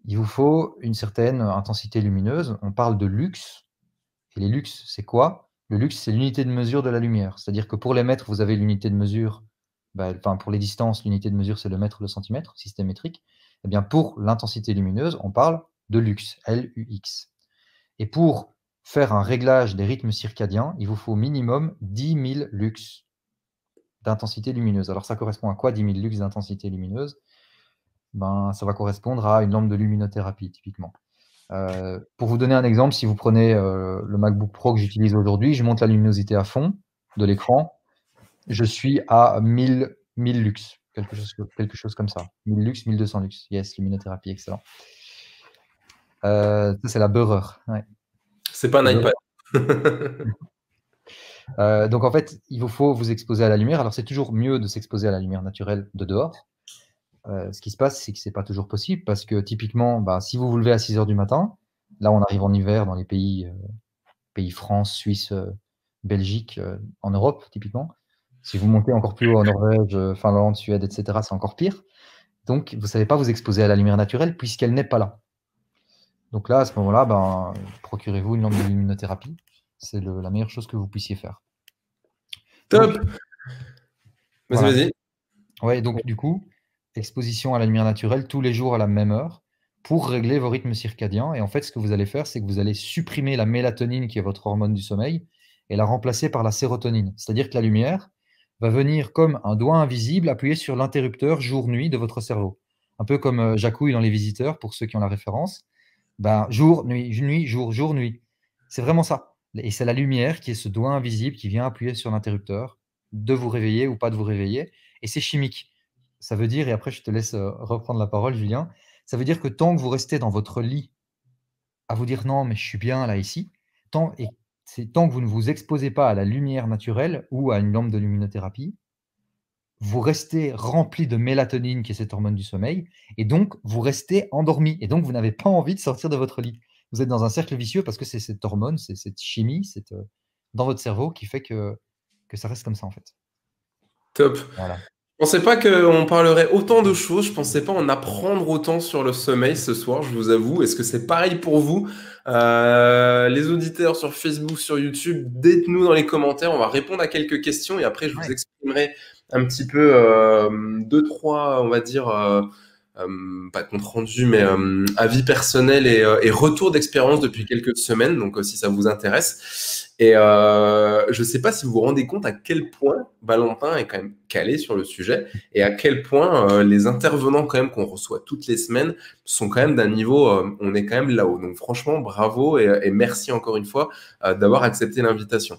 Il vous faut une certaine intensité lumineuse. On parle de lux. Et les lux, c'est quoi? Le lux, c'est l'unité de mesure de la lumière. C'est-à-dire que pour les mètres, vous avez l'unité de mesure, pour les distances, l'unité de mesure, c'est le mètre, le centimètre, système métrique. Eh bien, pour l'intensité lumineuse, on parle de lux, L-U-X. Et pour faire un réglage des rythmes circadiens, il vous faut au minimum 10 000 lux d'intensité lumineuse. Alors, ça correspond à quoi 10 000 lux d'intensité lumineuse? Ça va correspondre à une lampe de luminothérapie, typiquement. Pour vous donner un exemple, si vous prenez le MacBook Pro que j'utilise aujourd'hui, je monte la luminosité à fond de l'écran, je suis à 1000 lux, quelque chose comme ça. 1000 lux, 1200 lux. Yes, luminothérapie, excellent. Ça, c'est la beurreur. Ouais. C'est pas un iPad. Donc, en fait, il vous faut vous exposer à la lumière. Alors, c'est toujours mieux de s'exposer à la lumière naturelle de dehors. Ce qui se passe, c'est que ce n'est pas toujours possible parce que typiquement, si vous vous levez à 6 heures du matin, là, on arrive en hiver dans les pays France, Suisse, Belgique, en Europe, typiquement. Si vous montez encore plus haut en Norvège, Finlande, Suède, etc., c'est encore pire. Donc, vous ne savez pas vous exposer à la lumière naturelle puisqu'elle n'est pas là. Donc là, à ce moment-là, procurez-vous une lampe de luminothérapie. C'est la meilleure chose que vous puissiez faire. Top. Donc, Vas-y, voilà. vas-y. Ouais, donc du coup, exposition à la lumière naturelle tous les jours à la même heure pour régler vos rythmes circadiens. Et en fait, ce que vous allez faire, c'est que vous allez supprimer la mélatonine, qui est votre hormone du sommeil, et la remplacer par la sérotonine. C'est-à-dire que la lumière va venir comme un doigt invisible appuyer sur l'interrupteur jour-nuit de votre cerveau. Un peu comme Jacouille dans Les Visiteurs, pour ceux qui ont la référence. Jour, nuit, nuit, jour, jour, nuit. C'est vraiment ça. Et c'est la lumière qui est ce doigt invisible qui vient appuyer sur l'interrupteur, de vous réveiller ou pas de vous réveiller. Et c'est chimique. Ça veut dire, et après je te laisse reprendre la parole, Julien, ça veut dire que tant que vous restez dans votre lit à vous dire non, mais je suis bien là, ici, Tant que vous ne vous exposez pas à la lumière naturelle ou à une lampe de luminothérapie, vous restez rempli de mélatonine, qui est cette hormone du sommeil, et donc vous restez endormi, et donc vous n'avez pas envie de sortir de votre lit. Vous êtes dans un cercle vicieux parce que c'est cette hormone, c'est cette chimie, dans votre cerveau qui fait que ça reste comme ça, en fait. Top. Voilà. Je pensais pas qu'on parlerait autant de choses, je pensais pas en apprendre autant sur le sommeil ce soir, je vous avoue. Est-ce que c'est pareil pour vous? Les auditeurs sur Facebook, sur YouTube, dites-nous dans les commentaires, on va répondre à quelques questions et après je vous Ouais. exprimerai un petit peu deux, trois, on va dire, pas compte rendu, mais avis personnel et retour d'expérience depuis quelques semaines, donc si ça vous intéresse. Et je sais pas si vous vous rendez compte à quel point Valentin est quand même calé sur le sujet et à quel point les intervenants quand même qu'on reçoit toutes les semaines sont quand même d'un niveau, on est quand même là-haut. Donc franchement, bravo et merci encore une fois d'avoir accepté l'invitation.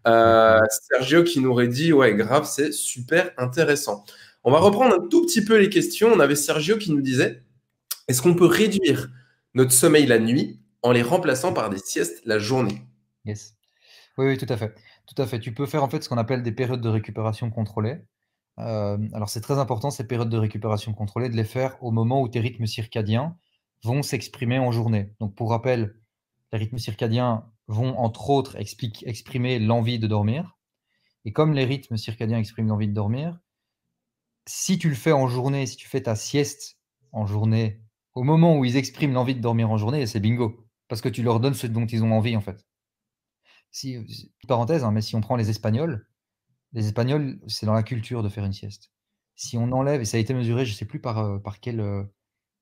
Sergio qui nous aurait dit, ouais, grave, c'est super intéressant. On va reprendre un tout petit peu les questions. On avait Sergio qui nous disait, est-ce qu'on peut réduire notre sommeil la nuit en les remplaçant par des siestes la journée? Yes. Oui, oui, tout à fait. Tout à fait. Tu peux faire en fait ce qu'on appelle des périodes de récupération contrôlées. Alors c'est très important, ces périodes de récupération contrôlée, de les faire au moment où tes rythmes circadiens vont s'exprimer en journée. Donc pour rappel, les rythmes circadiens vont entre autres exprimer l'envie de dormir. Et comme les rythmes circadiens expriment l'envie de dormir, si tu le fais en journée, si tu fais ta sieste en journée, au moment où ils expriment l'envie de dormir en journée, c'est bingo. Parce que tu leur donnes ce dont ils ont envie, en fait. Parenthèse, hein, mais si on prend les Espagnols, c'est dans la culture de faire une sieste. Si on enlève, et ça a été mesuré, je ne sais plus par quel,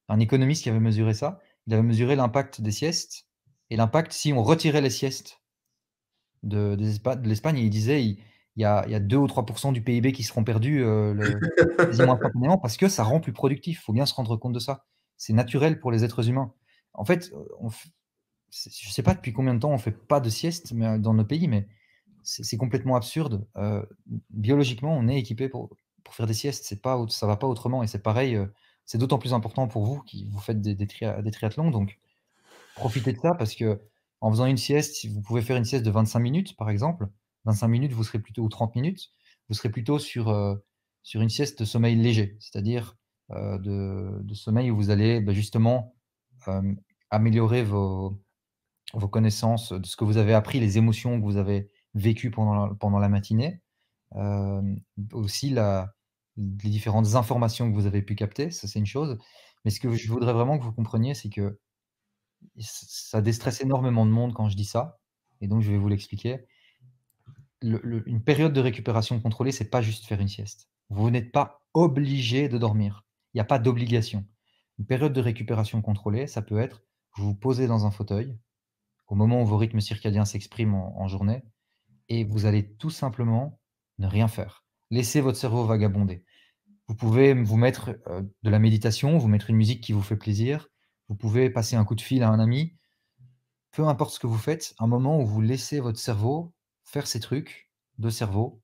un économiste qui avait mesuré ça, il avait mesuré l'impact des siestes et l'impact si on retirait les siestes de l'Espagne, et il disait il y a 2 ou 3 du PIB qui seront perdus quasiment instantanément parce que ça rend plus productif. Il faut bien se rendre compte de ça. C'est naturel pour les êtres humains. En fait, je ne sais pas depuis combien de temps on ne fait pas de sieste dans nos pays, mais c'est complètement absurde. Biologiquement, on est équipé pour faire des siestes. Ça ne va pas autrement. Et c'est pareil, c'est d'autant plus important pour vous qui vous faites des triathlons. Donc, profitez de ça parce que en faisant une sieste, si vous pouvez faire une sieste de 25 minutes, par exemple, 25 minutes, vous serez plutôt, ou 30 minutes, vous serez plutôt sur une sieste de sommeil léger, c'est-à-dire de sommeil où vous allez justement euh, améliorer vos connaissances de ce que vous avez appris, les émotions que vous avez vécues pendant la matinée, euh, aussi les différentes informations que vous avez pu capter, ça c'est une chose. Mais ce que je voudrais vraiment que vous compreniez, c'est que ça déstresse énormément de monde quand je dis ça, et donc je vais vous l'expliquer. Une période de récupération contrôlée, c'est pas juste faire une sieste. Vous n'êtes pas obligé de dormir. Il n'y a pas d'obligation. Une période de récupération contrôlée, ça peut être vous vous posez dans un fauteuil au moment où vos rythmes circadiens s'expriment en journée, et vous allez tout simplement ne rien faire. Laissez votre cerveau vagabonder. Vous pouvez vous mettre de la méditation, vous mettre une musique qui vous fait plaisir, vous pouvez passer un coup de fil à un ami, peu importe ce que vous faites, un moment où vous laissez votre cerveau faire ses trucs de cerveau.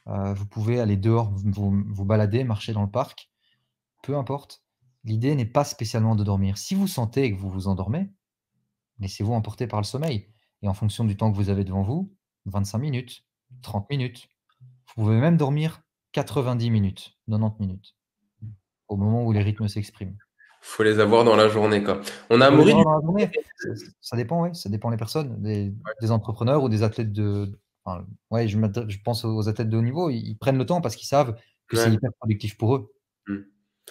Vous pouvez aller dehors, vous balader, marcher dans le parc, peu importe. L'idée n'est pas spécialement de dormir. Si vous sentez que vous vous endormez, laissez-vous emporter par le sommeil. Et en fonction du temps que vous avez devant vous, 25 minutes, 30 minutes, vous pouvez même dormir 90 minutes, 90 minutes, au moment où les rythmes s'expriment. Faut les avoir dans la journée, quoi. On a Faut les Amaury, avoir dans la journée. Ça dépend, oui, ça dépend des personnes, des entrepreneurs ou des athlètes enfin, ouais, je pense aux athlètes de haut niveau, ils prennent le temps parce qu'ils savent que c'est ouais. hyper productif pour eux. Mm.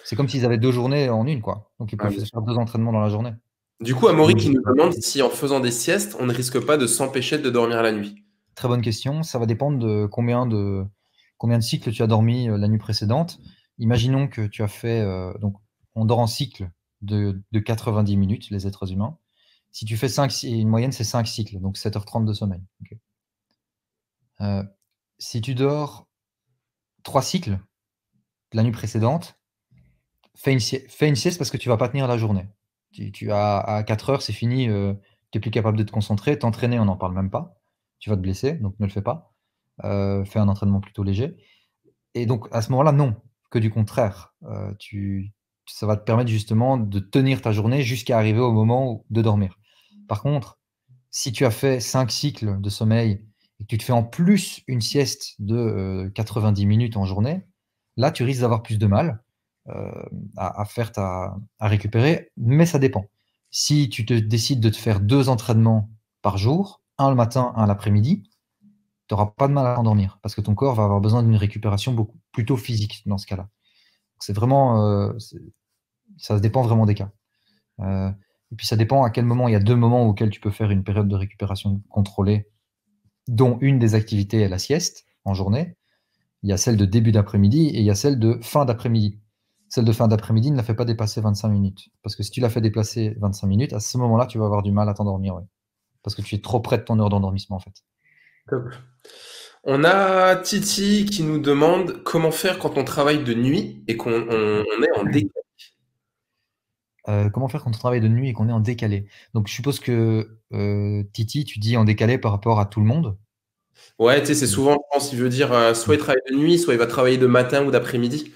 C'est comme s'ils avaient 2 journées en une, quoi. Donc ils Ah, peuvent bien faire sûr. 2 entraînements dans la journée. Du coup, Amaury qui Donc, nous demande si en faisant des siestes, on ne risque pas de s'empêcher de dormir la nuit. très bonne question. Ça va dépendre de combien de cycles tu as dormi la nuit précédente. Imaginons que tu as fait, donc on dort en cycle de 90 minutes, les êtres humains. Si tu fais une moyenne, c'est 5 cycles, donc 7h30 de sommeil. Ok. Si tu dors 3 cycles la nuit précédente, fais une sieste parce que tu vas pas tenir la journée. À 4 heures, c'est fini, tu n'es plus capable de te concentrer. T'entraîner, on n'en parle même pas. Tu vas te blesser, donc ne le fais pas. Fais un entraînement plutôt léger. Et donc, à ce moment-là, non, que du contraire. Ça va te permettre justement de tenir ta journée jusqu'à arriver au moment de dormir. Par contre, Si tu as fait 5 cycles de sommeil et que tu te fais en plus une sieste de 90 minutes en journée, là, tu risques d'avoir plus de mal à récupérer, mais ça dépend. Si tu te décides de te faire 2 entraînements par jour, un le matin, un l'après-midi, tu n'auras pas de mal à endormir parce que ton corps va avoir besoin d'une récupération beaucoup plutôt physique dans ce cas-là. C'est vraiment, ça dépend vraiment des cas. Et puis ça dépend à quel moment. Il y a 2 moments auxquels tu peux faire une période de récupération contrôlée, dont une des activités est la sieste en journée. Il y a celle de début d'après-midi et il y a celle de fin d'après-midi. Celle de fin d'après-midi ne la fait pas dépasser 25 minutes. Parce que si tu la fais dépasser 25 minutes, à ce moment-là, tu vas avoir du mal à t'endormir. Ouais. Parce que tu es trop près de ton heure d'endormissement, en fait. Top. On a Titi qui nous demande comment faire quand on travaille de nuit et qu'on est en décalé. Comment faire quand on travaille de nuit et qu'on est en décalé? Donc, je suppose que Titi, tu dis en décalé par rapport à tout le monde. Ouais, tu sais, c'est souvent, je pense, il veut dire soit il travaille de nuit, soit il va travailler de matin ou d'après-midi.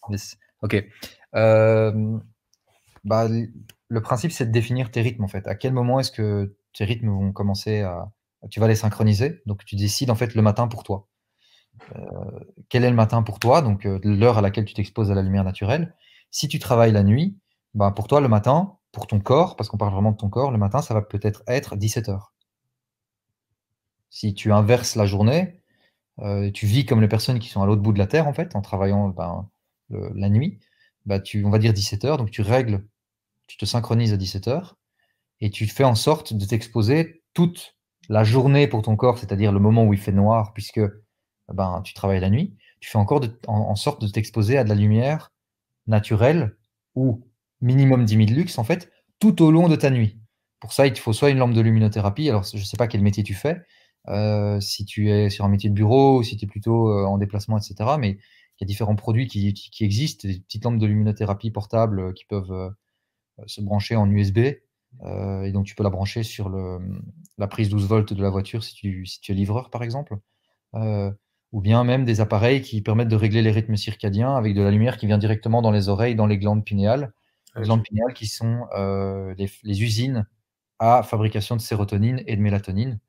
Yes. Ok. Bah, le principe, c'est de définir tes rythmes, en fait. À quel moment est-ce que tes rythmes vont commencer à... Tu vas les synchroniser. Donc, tu décides, en fait, le matin pour toi. Quel est le matin pour toi? Donc, l'heure à laquelle tu t'exposes à la lumière naturelle. Si tu travailles la nuit, bah, pour toi, le matin, pour ton corps, parce qu'on parle vraiment de ton corps, le matin, ça va peut-être être 17 heures. Si tu inverses la journée, tu vis comme les personnes qui sont à l'autre bout de la Terre, en fait, en travaillant ben, la nuit, bah, on va dire 17 heures. Donc, tu règles, tu te synchronises à 17 heures et tu fais en sorte de t'exposer toute la journée pour ton corps, c'est-à-dire le moment où il fait noir, puisque ben, tu travailles la nuit. Tu fais encore en sorte de t'exposer à de la lumière naturelle ou minimum 10 000 lux, en fait, tout au long de ta nuit. Pour ça, il te faut soit une lampe de luminothérapie. Alors, je ne sais pas quel métier tu fais, si tu es sur un métier de bureau, ou si tu es plutôt en déplacement, etc. Mais il y a différents produits qui existent, des petites lampes de luminothérapie portables qui peuvent se brancher en USB. Et donc, tu peux la brancher sur la prise 12 volts de la voiture si tu es livreur, par exemple. Ou bien même des appareils qui permettent de régler les rythmes circadiens avec de la lumière qui vient directement dans les oreilles, dans les glandes pinéales. Les Ok. glandes pinéales qui sont les usines à fabrication de sérotonine et de mélatonine.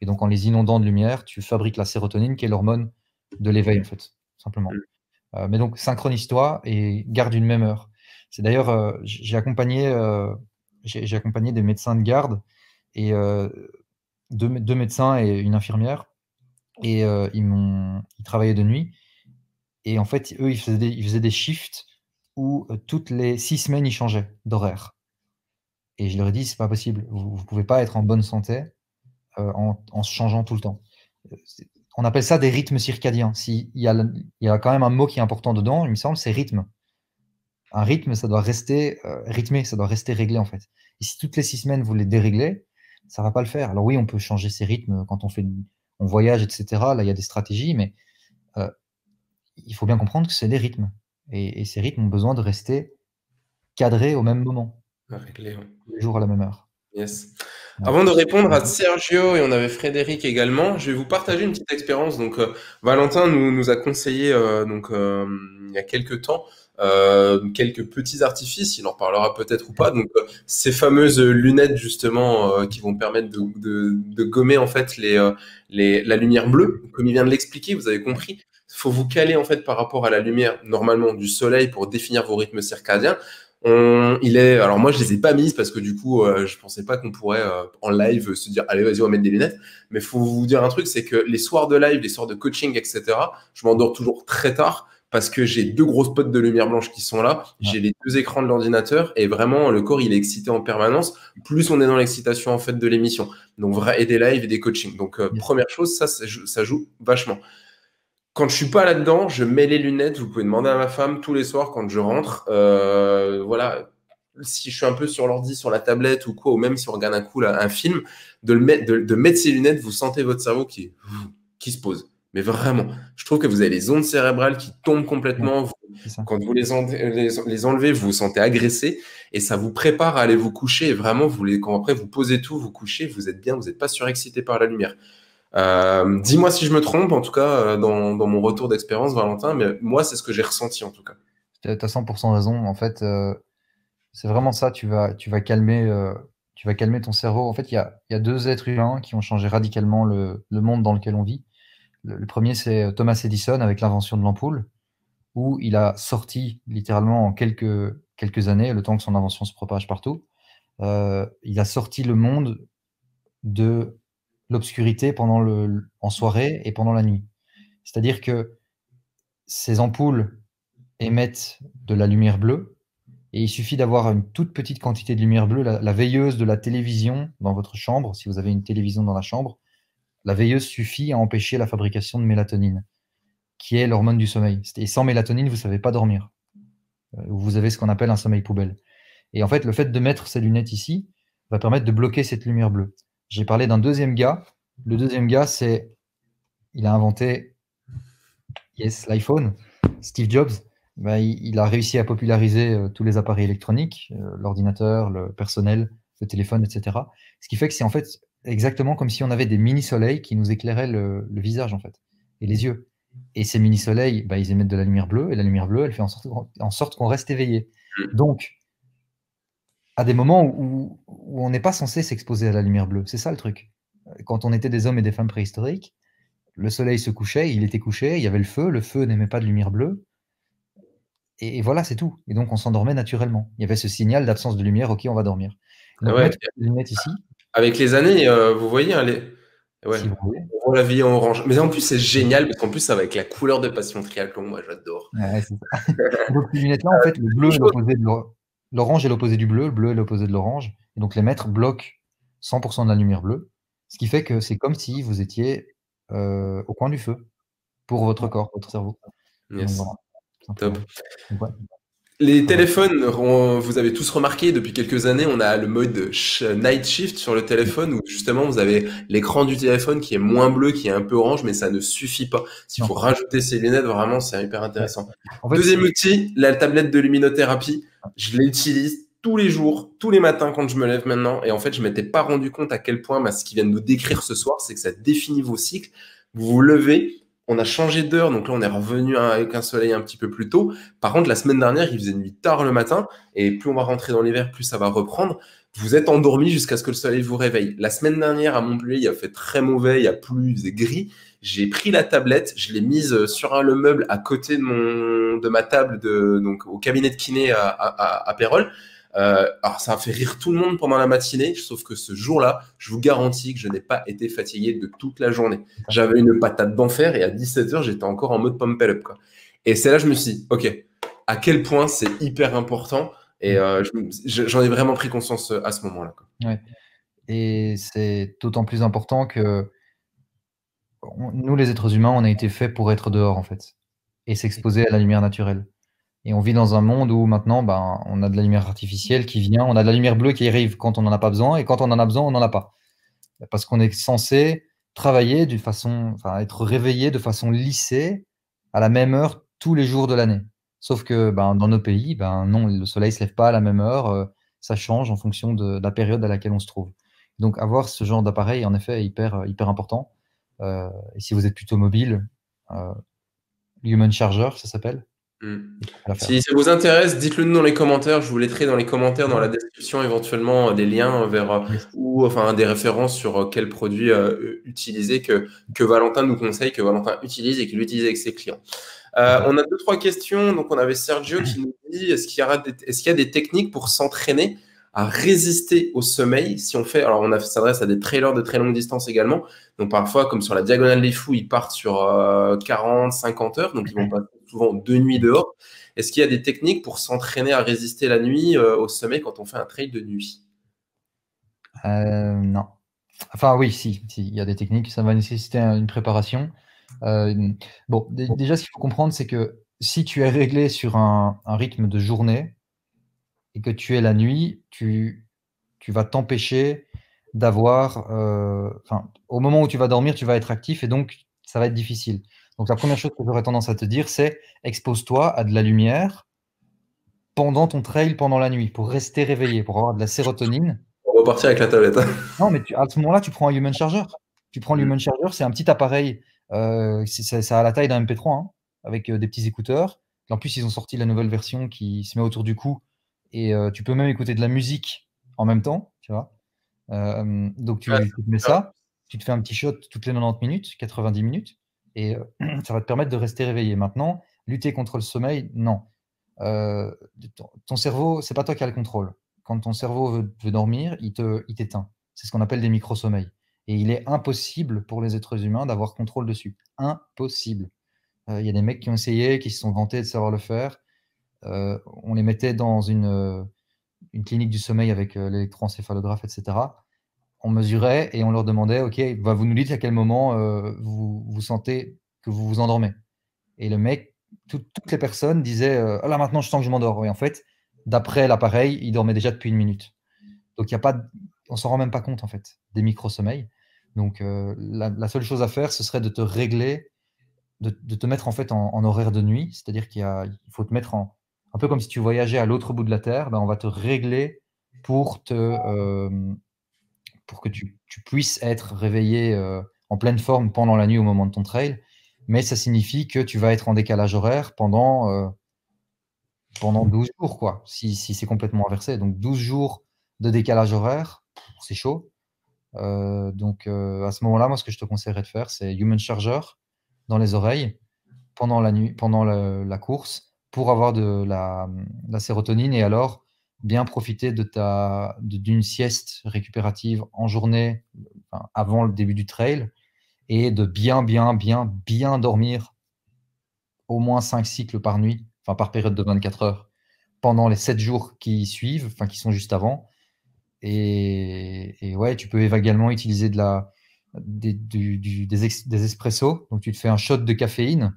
Et donc, en les inondant de lumière, tu fabriques la sérotonine qui est l'hormone de l'éveil, en fait, simplement. Mais donc, synchronise-toi et garde une même heure. C'est d'ailleurs, j'ai accompagné des médecins de garde et deux médecins et une infirmière. Et ils travaillaient de nuit. Et en fait, eux, ils faisaient des shifts où toutes les 6 semaines, ils changeaient d'horaire. Et je leur ai dit, c'est pas possible. Vous ne pouvez pas être en bonne santé en se changeant tout le temps. On appelle ça des rythmes circadiens. Il y a quand même un mot qui est important dedans, il me semble, c'est rythme. Un rythme, ça doit rester rythmé, ça doit rester réglé en fait. Et si toutes les 6 semaines vous les déréglez, ça va pas le faire. Alors oui, on peut changer ses rythmes quand on voyage, etc. Là, il y a des stratégies, mais il faut bien comprendre que c'est des rythmes. Et ces rythmes ont besoin de rester cadrés au même moment, Réglé, ouais. tous les jours à la même heure. Yes. Ouais. Avant de répondre à Sergio, et on avait Frédéric également, je vais vous partager une petite expérience. Donc, Valentin nous a conseillé il y a quelques temps quelques petits artifices. Il en parlera peut-être ou pas. Donc, ces fameuses lunettes justement qui vont permettre de gommer en fait la lumière bleue. Comme il vient de l'expliquer, vous avez compris. Il faut vous caler en fait par rapport à la lumière normalement du soleil pour définir vos rythmes circadiens. Alors moi je les ai pas mises parce que du coup je pensais pas qu'on pourrait en live se dire allez vas-y on va mettre des lunettes. Mais faut vous dire un truc, c'est que les soirs de live, les soirs de coaching, etc. Je m'endors toujours très tard parce que j'ai deux grosses potes de lumière blanche qui sont là. Ouais. J'ai les deux écrans de l'ordinateur et vraiment le corps il est excité en permanence. Plus on est dans l'excitation en fait de l'émission. Donc vrai et des lives et des coachings. Donc Yes. première chose, ça joue vachement. Quand je suis pas là-dedans, je mets les lunettes. Vous pouvez demander à ma femme tous les soirs quand je rentre. Voilà, si je suis un peu sur l'ordi, sur la tablette ou quoi, ou même si on regarde un coup là, un film, de mettre ces lunettes, vous sentez votre cerveau qui se pose. Mais vraiment, je trouve que vous avez les ondes cérébrales qui tombent Ouais, complètement. c'est ça. Quand vous les enlevez, vous vous sentez agressé et ça vous prépare à aller vous coucher. Et vraiment, quand après vous posez tout, vous couchez, vous êtes bien, vous n'êtes pas surexcité par la lumière. Dis-moi si je me trompe, en tout cas, dans mon retour d'expérience, Valentin, mais moi, c'est ce que j'ai ressenti, en tout cas. Tu as 100% raison. En fait, c'est vraiment ça. Tu vas calmer. Tu vas calmer ton cerveau. En fait, il y a deux êtres humains qui ont changé radicalement le monde dans lequel on vit. Le premier, c'est Thomas Edison avec l'invention de l'ampoule, où il a sorti littéralement en quelques années, le temps que son invention se propage partout, il a sorti le monde de l'obscurité en soirée et pendant la nuit. C'est-à-dire que ces ampoules émettent de la lumière bleue, et il suffit d'avoir une toute petite quantité de lumière bleue, la veilleuse de la télévision dans votre chambre, si vous avez une télévision dans la chambre, la veilleuse suffit à empêcher la fabrication de mélatonine, qui est l'hormone du sommeil. Et sans mélatonine, vous ne savez pas dormir. Vous avez ce qu'on appelle un sommeil poubelle. Et en fait, le fait de mettre ces lunettes ici va permettre de bloquer cette lumière bleue. J'ai parlé d'un deuxième gars. Le deuxième gars, il a inventé l'iPhone. Steve Jobs, bah, il a réussi à populariser tous les appareils électroniques, l'ordinateur, le personnel, le téléphone, etc. Ce qui fait que c'est en fait exactement comme si on avait des mini-soleils qui nous éclairaient le visage, en fait, et les yeux. Et ces mini-soleils, bah, ils émettent de la lumière bleue, et la lumière bleue, elle fait en sorte qu'on reste éveillé. Donc, à des moments où on n'est pas censé s'exposer à la lumière bleue, c'est ça le truc. Quand on était des hommes et des femmes préhistoriques, le soleil se couchait, il était couché, il y avait le feu n'émet pas de lumière bleue, et voilà, c'est tout. Et donc on s'endormait naturellement. Il y avait ce signal d'absence de lumière, ok, on va dormir. Donc Ouais. mettre les lunettes ici, Avec les années, vous voyez, hein, ouais, si vous voulez. on voit la vie en orange. Mais en plus, c'est génial parce qu'en plus, ça va avec la couleur de Passion Triathlon. Moi, j'adore. Ouais, c'est ça. Donc ces lunettes-là, en fait, le bleu est l'opposé de l'orange est l'opposé du bleu, le bleu est l'opposé de l'orange. Et donc les mettre bloquent 100% de la lumière bleue, ce qui fait que c'est comme si vous étiez au coin du feu pour votre corps, votre cerveau. Donc Yes, voilà, tout top. simplement. Donc, ouais. Les Voilà. téléphones, vous avez tous remarqué, depuis quelques années, on a le mode night shift sur le téléphone où justement vous avez l'écran du téléphone qui est moins bleu, qui est un peu orange, mais ça ne suffit pas. S'il Non. faut rajouter ces lunettes, vraiment, c'est hyper intéressant. En fait, Deuxième outil, la tablette de luminothérapie. Je l'utilise tous les jours, tous les matins quand je me lève maintenant. Et en fait, je m'étais pas rendu compte à quel point, ce qu'ils viennent nous décrire ce soir, c'est que ça définit vos cycles. Vous vous levez, on a changé d'heure, donc là, on est revenu avec un soleil un petit peu plus tôt. Par contre, la semaine dernière, il faisait nuit tard le matin, et plus on va rentrer dans l'hiver, plus ça va reprendre. Vous êtes endormi jusqu'à ce que le soleil vous réveille. La semaine dernière, à Montpellier, il a fait très mauvais, il y a plu, il faisait gris. J'ai pris la tablette, je l'ai mise sur le meuble à côté de ma table donc au cabinet de kiné à Pérols. Alors ça a fait rire tout le monde pendant la matinée, sauf que ce jour-là, je vous garantis que je n'ai pas été fatigué de toute la journée. J'avais une patate d'enfer et à 17h, j'étais encore en mode pump it up, quoi. Et c'est là que je me suis dit, ok, à quel point c'est hyper important. Et j'en ai vraiment pris conscience à ce moment-là, quoi. Ouais. Et c'est d'autant plus important que nous, les êtres humains, on a été faits pour être dehors, en fait, et s'exposer à la lumière naturelle. Et on vit dans un monde où maintenant, on a de la lumière artificielle qui vient, on a de la lumière bleue qui arrive quand on n'en a pas besoin, et quand on en a besoin, on n'en a pas. Parce qu'on est censé travailler d'une façon, enfin, être réveillé de façon lissée à la même heure tous les jours de l'année. Sauf que dans nos pays, non, le soleil ne se lève pas à la même heure, ça change en fonction de la période à laquelle on se trouve. Donc avoir ce genre d'appareil, en effet, est hyper important. Et si vous êtes plutôt mobile, Human Charger, ça s'appelle. Si ça vous intéresse, dites-le nous dans les commentaires. Je vous mettrai dans les commentaires, dans la description, éventuellement des liens vers ou enfin des références sur quel produit utiliser que Valentin nous conseille, que Valentin utilise et qu'il utilise avec ses clients. On a deux, trois questions. Donc, on avait Sergio qui nous dit est-ce qu'il y a des techniques pour s'entraîner à résister au sommeil si on fait. Alors, on s'adresse à des trailers de très longue distance également. Donc, parfois, comme sur la Diagonale des Fous, ils partent sur 40, 50 heures. Donc, ils vont passer souvent 2 nuits dehors. Est-ce qu'il y a des techniques pour s'entraîner à résister la nuit au sommeil quand on fait un trail de nuit? Non. Enfin, oui, si, il y a des techniques. Ça va nécessiter une préparation. Bon, déjà, ce qu'il faut comprendre, c'est que si tu es réglé sur un rythme de journée et que tu es la nuit, tu vas t'empêcher d'avoir, au moment où tu vas dormir, tu vas être actif et donc ça va être difficile. Donc la première chose que j'aurais tendance à te dire, c'est expose-toi à de la lumière pendant ton trail, pendant la nuit, pour rester réveillé, pour avoir de la sérotonine. On va repartir avec la tablette. Non, mais à ce moment-là, tu prends un Human Charger. Tu prends l'Human Charger, c'est un petit appareil, ça a la taille d'un MP3, hein, avec des petits écouteurs. En plus, ils ont sorti la nouvelle version qui se met autour du cou et tu peux même écouter de la musique en même temps, tu vois. Donc, Ouais, tu te mets ça, tu te fais un petit shot toutes les 90 minutes, 90 minutes, et ça va te permettre de rester réveillé. Maintenant, lutter contre le sommeil, non. Euh, ton cerveau, c'est pas toi qui as le contrôle. Quand ton cerveau veut dormir, il t'éteint. C'est ce qu'on appelle des micro-sommeils. Et il est impossible pour les êtres humains d'avoir contrôle dessus. Impossible. Il y a des mecs qui ont essayé, qui se sont vantés de savoir le faire. On les mettait dans une clinique du sommeil avec l'électroencéphalographe, etc. On mesurait et on leur demandait, OK, bah, vous nous dites à quel moment vous sentez que vous vous endormez. Et le mec, toutes les personnes disaient, ah là maintenant je sens que je m'endors. Et en fait, d'après l'appareil, il dormait déjà depuis une minute. Donc il y a pas, on s'en rend même pas compte en fait des micro-sommeils. Donc la seule chose à faire, ce serait de te régler, de te mettre en fait en horaire de nuit. C'est-à-dire il faut te mettre un peu comme si tu voyageais à l'autre bout de la Terre. Ben, on va te régler pour pour que tu puisses être réveillé en pleine forme pendant la nuit au moment de ton trail. Mais ça signifie que tu vas être en décalage horaire pendant 12 jours, quoi, si c'est complètement inversé. Donc 12 jours de décalage horaire, c'est chaud. Donc à ce moment-là, moi, ce que je te conseillerais de faire, c'est Human Charger dans les oreilles pendant la nuit, pendant la course, pour avoir de la sérotonine et alors bien profiter d'une sieste récupérative en journée, enfin, avant le début du trail, et de bien dormir au moins 5 cycles par nuit, enfin par période de 24 heures, pendant les 7 jours qui suivent, enfin qui sont juste avant. Et ouais, tu peux également utiliser des espressos. Donc tu te fais un shot de caféine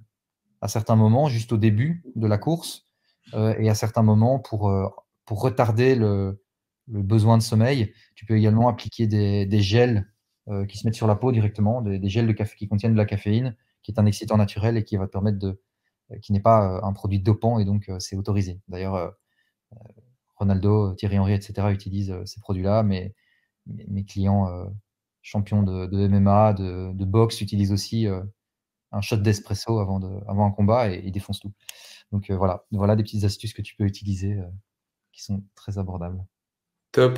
à certains moments, juste au début de la course, et à certains moments pour retarder le besoin de sommeil. Tu peux également appliquer des gels qui se mettent sur la peau directement, des gels de café qui contiennent de la caféine, qui est un excitant naturel et qui va te permettre qui n'est pas un produit dopant et donc c'est autorisé. D'ailleurs, Ronaldo, Thierry Henry, etc. utilisent ces produits-là, mais mes clients champions de MMA, de boxe utilisent aussi un shot d'espresso avant un combat et ils défoncent tout. Donc voilà des petites astuces que tu peux utiliser qui sont très abordables. Top.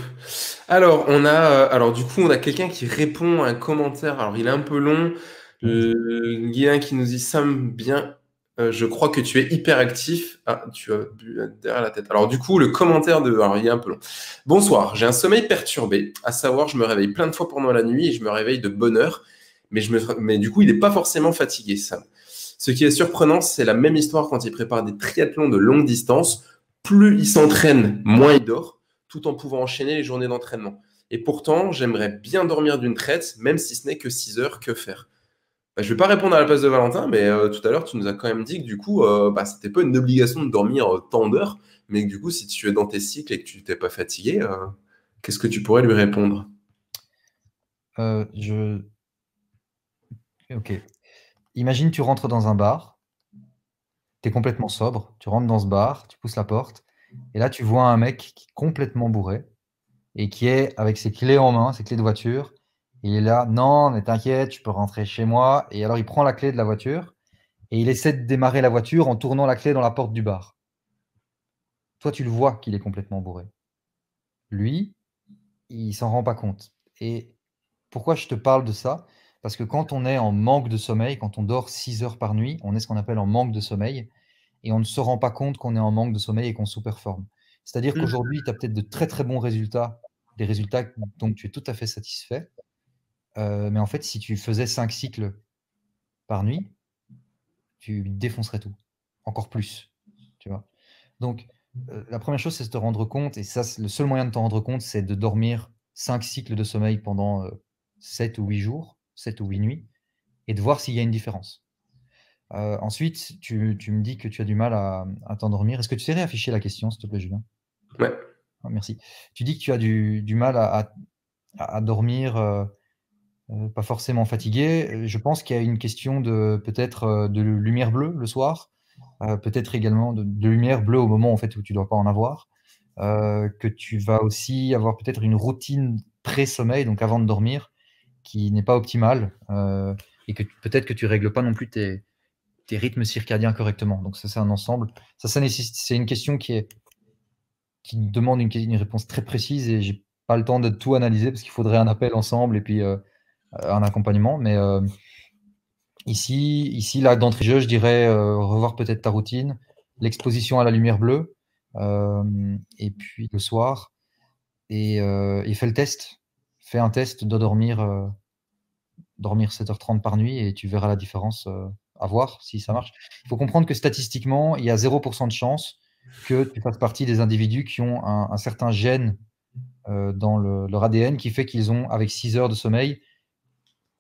Alors du coup, on a quelqu'un qui répond à un commentaire. Alors, il est un peu long. Guilain qui nous dit Sam, bien, je crois que tu es hyper actif. Ah, tu as bu derrière la tête. Alors, du coup, le commentaire de. Alors, il est un peu long. Bonsoir, j'ai un sommeil perturbé. À savoir, je me réveille plein de fois pendant la nuit et je me réveille de bonne heure. Mais du coup, il n'est pas forcément fatigué, Sam. Ce qui est surprenant, c'est la même histoire quand il prépare des triathlons de longue distance. Plus il s'entraîne, moins il dort tout en pouvant enchaîner les journées d'entraînement. Et pourtant, j'aimerais bien dormir d'une traite, même si ce n'est que 6 heures, que faire? Bah, je ne vais pas répondre à la place de Valentin, mais tout à l'heure, tu nous as quand même dit que du coup, bah, c'était pas une obligation de dormir tant d'heures, mais que du coup, si tu es dans tes cycles et que tu t'es pas fatigué, qu'est-ce que tu pourrais lui répondre? Euh, je... Ok. Imagine tu rentres dans un bar, tu es complètement sobre, tu rentres dans ce bar, tu pousses la porte, et là tu vois un mec qui est complètement bourré et qui est avec ses clés en main, ses clés de voiture. Et il est là, non, mais t'inquiète, tu peux rentrer chez moi. Et alors il prend la clé de la voiture et il essaie de démarrer la voiture en tournant la clé dans la porte du bar. Toi, tu le vois qu'il est complètement bourré. Lui, il s'en rend pas compte. Et pourquoi je te parle de ça? Parce que quand on est en manque de sommeil, quand on dort 6 heures par nuit, on est ce qu'on appelle en manque de sommeil et on ne se rend pas compte qu'on est en manque de sommeil et qu'on sous-performe. C'est-à-dire Hmm. qu'aujourd'hui, tu as peut-être de très très bons résultats, des résultats dont tu es tout à fait satisfait. Mais en fait, si tu faisais 5 cycles par nuit, tu défoncerais tout. Encore plus. Tu vois. Donc, la première chose, c'est de te rendre compte, et ça, le seul moyen de te rendre compte, c'est de dormir 5 cycles de sommeil pendant 7 ou 8 jours, 7 ou 8 nuits, et de voir s'il y a une différence. Ensuite, tu me dis que tu as du mal à t'endormir. Est-ce que tu sais réafficher la question, s'il te plaît, Julien? Ouais. Ah, merci. Tu dis que tu as du mal à dormir, pas forcément fatigué. Je pense qu'il y a une question de peut-être de lumière bleue le soir, peut-être également de lumière bleue au moment en fait où tu dois pas en avoir. Que tu vas aussi avoir peut-être une routine pré-sommeil, donc avant de dormir, qui n'est pas optimale, et que peut-être que tu règles pas non plus tes rythmes circadiens correctement. Donc ça, c'est un ensemble. Ça nécessite, c'est une question qui demande une réponse très précise et j'ai pas le temps de tout analyser parce qu'il faudrait un appel ensemble et puis un accompagnement. Mais ici, là, d'entrée de jeu, je dirais revoir peut-être ta routine, l'exposition à la lumière bleue, et puis le soir, et fais le test. Fais un test de dormir 7h30 par nuit et tu verras la différence à voir si ça marche. Il faut comprendre que statistiquement, il y a 0% de chance que tu fasses partie des individus qui ont un certain gène dans leur ADN qui fait qu'ils ont, avec 6 heures de sommeil,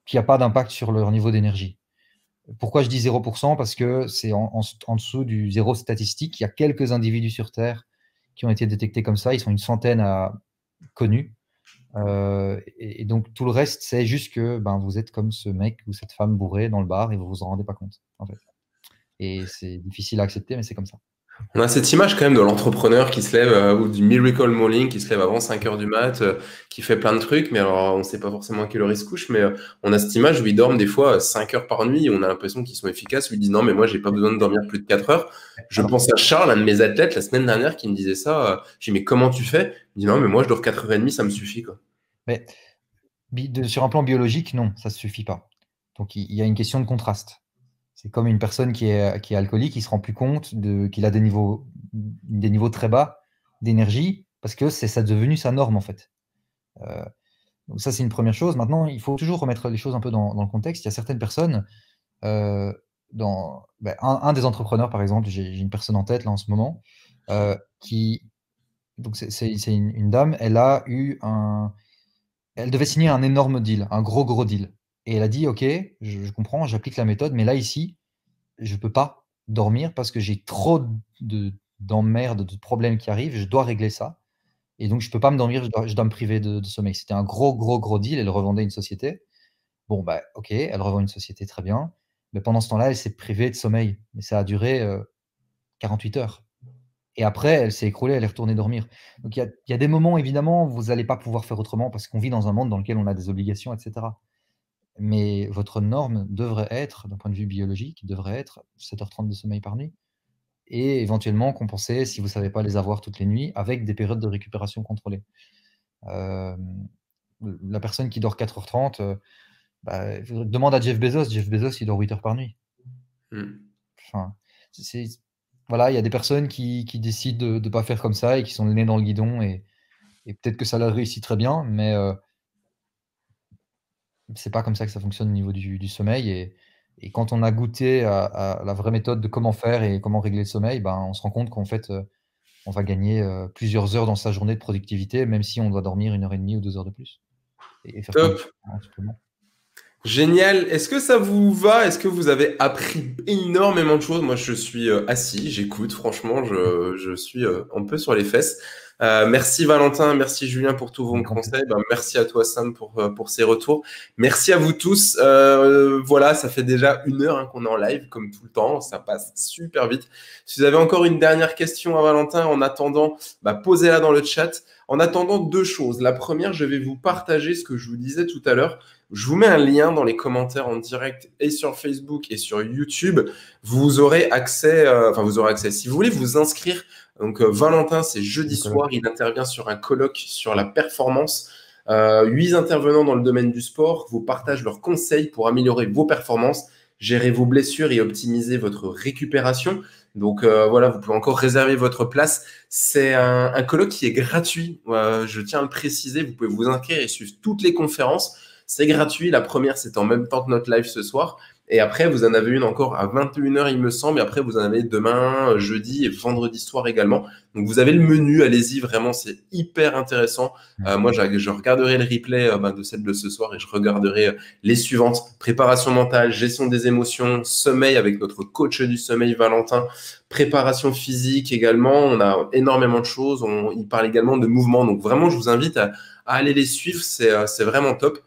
qu'il n'y a pas d'impact sur leur niveau d'énergie. Pourquoi je dis 0%? Parce que c'est en dessous du zéro statistique. Il y a quelques individus sur Terre qui ont été détectés comme ça. Ils sont une centaine connus. Et donc, tout le reste, c'est juste que vous êtes comme ce mec ou cette femme bourrée dans le bar et vous vous en rendez pas compte, en fait. Et c'est difficile à accepter, mais c'est comme ça. On a cette image quand même de l'entrepreneur qui se lève, ou du miracle morning, qui se lève avant 5 heures du mat, qui fait plein de trucs, mais alors on ne sait pas forcément à quelle heure il se couche, mais on a cette image où ils dorment des fois 5 heures par nuit, et on a l'impression qu'ils sont efficaces, où ils disent non, mais moi j'ai pas besoin de dormir plus de 4 heures. Je Alors, pense à Charles, un de mes athlètes, la semaine dernière, qui me disait ça. J'ai dit, mais comment tu fais? Il dit non, mais moi je dors 4h30, ça me suffit, quoi. mais sur un plan biologique, non, ça ne suffit pas. Donc, il y a une question de contraste. C'est comme une personne qui est alcoolique, il se rend plus compte qu'il a des niveaux très bas d'énergie parce que c'est devenu sa norme, en fait. Donc ça, c'est une première chose. Maintenant, il faut toujours remettre les choses un peu dans le contexte. Il y a certaines personnes, un des entrepreneurs, par exemple, j'ai une personne en tête là en ce moment, donc c'est une dame, elle devait signer un énorme deal, un gros deal. Et elle a dit, OK, je comprends, j'applique la méthode, mais là, ici, je peux pas dormir parce que j'ai trop d'emmerdes, de problèmes qui arrivent, je dois régler ça. Et donc, je peux pas me dormir, je dois me priver de sommeil. C'était un gros deal. Elle revendait une société. Bon, OK, elle revend une société, très bien. Mais pendant ce temps-là, elle s'est privée de sommeil. Mais ça a duré 48 heures. Et après, elle s'est écroulée, elle est retournée dormir. Donc, il y a des moments, évidemment, vous n'allez pas pouvoir faire autrement parce qu'on vit dans un monde dans lequel on a des obligations, etc. Mais votre norme devrait être, d'un point de vue biologique, devrait être 7h30 de sommeil par nuit. Et éventuellement compenser, si vous ne savez pas les avoir toutes les nuits, avec des périodes de récupération contrôlées. La personne qui dort 4h30, demande à Jeff Bezos. Jeff Bezos, il dort 8 heures par nuit. Enfin, voilà, il y a des personnes qui décident de ne pas faire comme ça et qui sont le nez dans le guidon et peut-être que ça leur réussit très bien, mais c'est pas comme ça que ça fonctionne au niveau du sommeil. Et quand on a goûté à la vraie méthode de comment faire et comment régler le sommeil, on se rend compte qu'en fait, on va gagner plusieurs heures dans sa journée de productivité, même si on doit dormir 1h30 ou 2 heures de plus. Et faire plein de Top. choses en supplément. Génial. Est-ce que ça vous va? Est-ce que vous avez appris énormément de choses? Moi, je suis assis, j'écoute. Franchement, je suis un peu sur les fesses. Merci Valentin, merci Julien pour tous vos conseils. Merci à toi Sam pour ces retours. Merci à vous tous. Voilà, ça fait déjà 1 heure qu'on est en live, comme tout le temps. Ça passe super vite. Si vous avez encore une dernière question à Valentin, en attendant, posez-la dans le chat. En attendant, 2 choses. La première, je vais vous partager ce que je vous disais tout à l'heure. Je vous mets un lien dans les commentaires en direct et sur Facebook et sur YouTube. Vous aurez accès, si vous voulez vous inscrire. Donc, Valentin, c'est jeudi soir. Il intervient sur un colloque sur la performance. 8 intervenants dans le domaine du sport vous partagent leurs conseils pour améliorer vos performances, gérer vos blessures et optimiser votre récupération. Donc, voilà, vous pouvez encore réserver votre place. C'est un colloque qui est gratuit. Je tiens à le préciser. Vous pouvez vous inscrire et suivre toutes les conférences. C'est gratuit. La première, c'est en même temps que notre live ce soir. Et après, vous en avez une encore à 21h, il me semble. Et après, vous en avez demain, jeudi et vendredi soir également. Donc, vous avez le menu. Allez-y, vraiment, c'est hyper intéressant. Moi, je regarderai le replay de celle de ce soir et je regarderai les suivantes. Préparation mentale, gestion des émotions, sommeil avec notre coach du sommeil, Valentin. Préparation physique également. On a énormément de choses. Il parle également de mouvement. Donc, vraiment, je vous invite à aller les suivre. C'est vraiment top.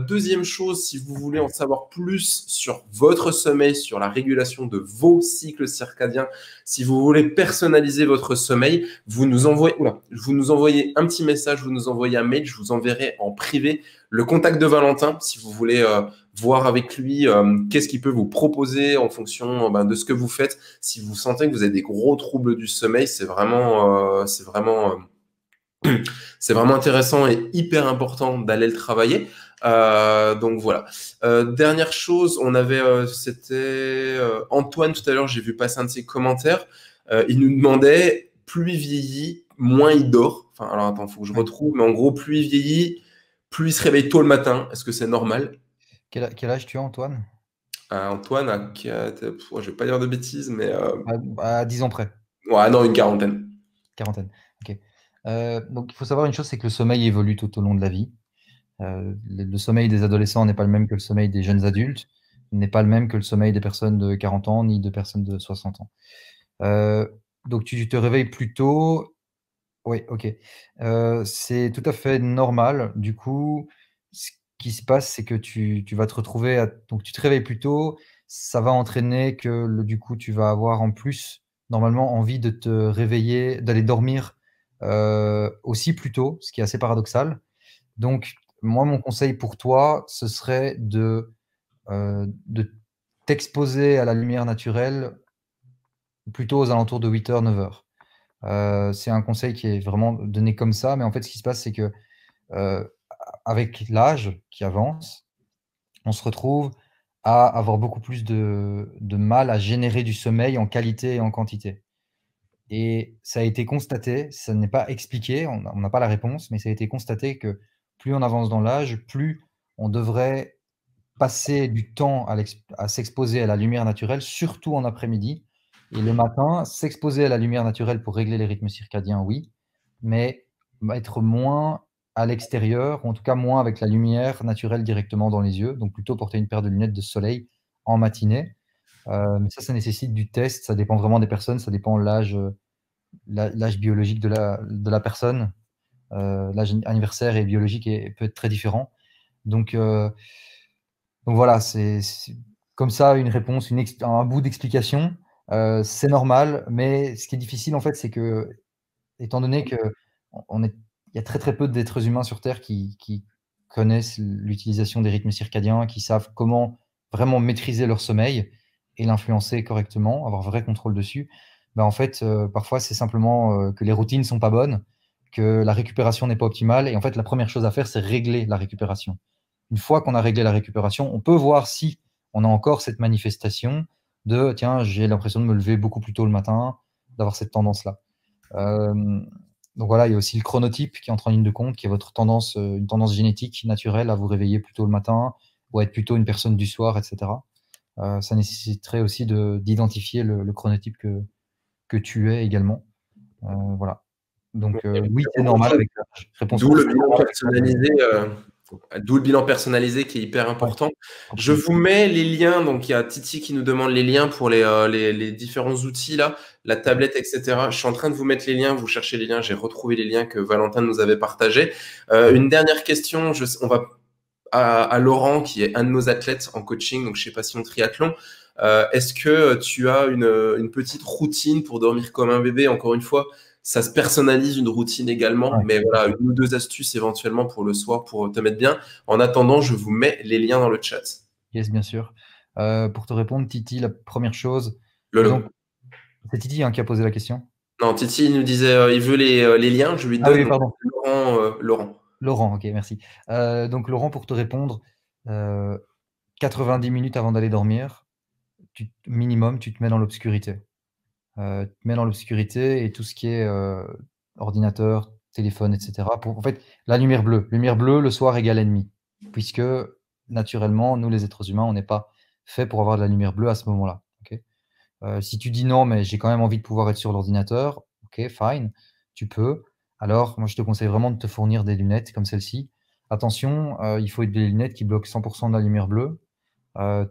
Deuxième chose, si vous voulez en savoir plus sur votre sommeil, sur la régulation de vos cycles circadiens, si vous voulez personnaliser votre sommeil, vous nous envoyez un petit message, vous nous envoyez un mail, je vous enverrai en privé le contact de Valentin si vous voulez voir avec lui qu'est-ce qu'il peut vous proposer en fonction de ce que vous faites. Si vous sentez que vous avez des gros troubles du sommeil, c'est vraiment C'est vraiment intéressant et hyper important d'aller le travailler. Donc voilà. Dernière chose, on avait, c'était Antoine tout à l'heure, j'ai vu passer un de ses commentaires. Il nous demandait, plus il vieillit, moins il dort. Enfin, alors attends, faut que je Oui. retrouve, mais en gros, plus il vieillit, plus il se réveille tôt le matin. Est-ce que c'est normal? Quel âge tu as, Antoine? Antoine je vais pas dire de bêtises, mais À 10 ans près, ouais, non, une quarantaine. quarantaine. Ok. Donc, il faut savoir une chose, c'est que le sommeil évolue tout au long de la vie. Le sommeil des adolescents n'est pas le même que le sommeil des jeunes adultes, n'est pas le même que le sommeil des personnes de 40 ans, ni de personnes de 60 ans. Euh, donc, tu te réveilles plus tôt. Oui, ok. C'est tout à fait normal. Du coup, ce qui se passe, c'est que tu vas te retrouver donc tu te réveilles plus tôt, ça va entraîner que du coup, tu vas avoir en plus, normalement, envie de te réveiller, d'aller dormir aussi plus tôt, ce qui est assez paradoxal. Donc, moi, mon conseil pour toi, ce serait de t'exposer à la lumière naturelle plutôt aux alentours de 8 h, 9 h. C'est un conseil qui est vraiment donné comme ça, mais en fait, ce qui se passe, c'est que euh, avec l'âge qui avance, on se retrouve à avoir beaucoup plus de mal à générer du sommeil en qualité et en quantité. Et ça a été constaté, ça n'est pas expliqué, on n'a pas la réponse, mais ça a été constaté que plus on avance dans l'âge, plus on devrait passer du temps à s'exposer à la lumière naturelle, surtout en après-midi. Et le matin, s'exposer à la lumière naturelle pour régler les rythmes circadiens, oui, mais être moins à l'extérieur, ou en tout cas moins avec la lumière naturelle directement dans les yeux, donc plutôt porter une paire de lunettes de soleil en matinée. Mais ça nécessite du test, ça dépend vraiment des personnes, ça dépend l'âge biologique de la personne. L'âge anniversaire et biologique peut être très différent. Donc, voilà, c'est comme ça une réponse, un bout d'explication. C'est normal, mais ce qui est difficile en fait, c'est que, étant donné que il y a très très peu d'êtres humains sur Terre qui connaissent l'utilisation des rythmes circadiens, qui savent comment vraiment maîtriser leur sommeil et l'influencer correctement, avoir vrai contrôle dessus. Ben, en fait, parfois c'est simplement que les routines sont pas bonnes, que la récupération n'est pas optimale, et en fait la première chose à faire, c'est régler la récupération. Une fois qu'on a réglé la récupération, on peut voir si on a encore cette manifestation de tiens, j'ai l'impression de me lever beaucoup plus tôt le matin, d'avoir cette tendance-là. Euh, donc voilà, il y a aussi le chronotype qui entre en ligne de compte, qui est votre tendance, une tendance génétique naturelle à vous réveiller plus tôt le matin ou à être plutôt une personne du soir, etc. Ça nécessiterait aussi d'identifier le chronotype que tu es également. Voilà. Donc oui, c'est normal avec l'âge. Réponse D'où courte, le c'est bilan normal avec l'âge. personnalisé, d'où le bilan personnalisé qui est hyper Ouais, important. Je compris. vous mets les liens. Donc, il y a Titi qui nous demande les liens pour les différents outils là, la tablette, etc. Je suis en train de vous mettre les liens. Vous cherchez les liens. J'ai retrouvé les liens que Valentin nous avait partagés. Une dernière question. On va à Laurent, qui est un de nos athlètes en coaching, donc je sais pas si on triathlon. Est-ce que tu as une petite routine pour dormir comme un bébé? Encore une fois, ça se personnalise une routine également, Ouais, mais voilà, une ou deux astuces éventuellement pour le soir pour te mettre bien. En attendant, je vous mets les liens dans le chat. yes, bien sûr. Pour te répondre, Titi, la première chose, donc Lolo. c'est Titi hein, qui a posé la question. Non, Titi il nous disait il veut les liens, je lui Ah donne oui, donc pardon. Laurent. Laurent, ok, merci. Donc Laurent, pour te répondre, 90 minutes avant d'aller dormir, minimum, tu te mets dans l'obscurité. Tu te mets dans l'obscurité et tout ce qui est ordinateur, téléphone, etc. En fait, la lumière bleue. Lumière bleue, le soir égale ennemi. Puisque, naturellement, nous, les êtres humains, on n'est pas fait pour avoir de la lumière bleue à ce moment-là. Ok. Si tu dis non, mais j'ai quand même envie de pouvoir être sur l'ordinateur, ok, fine, tu peux. Alors, moi, je te conseille vraiment de te fournir des lunettes comme celle-ci. Attention, il faut des lunettes qui bloquent 100% de la lumière bleue.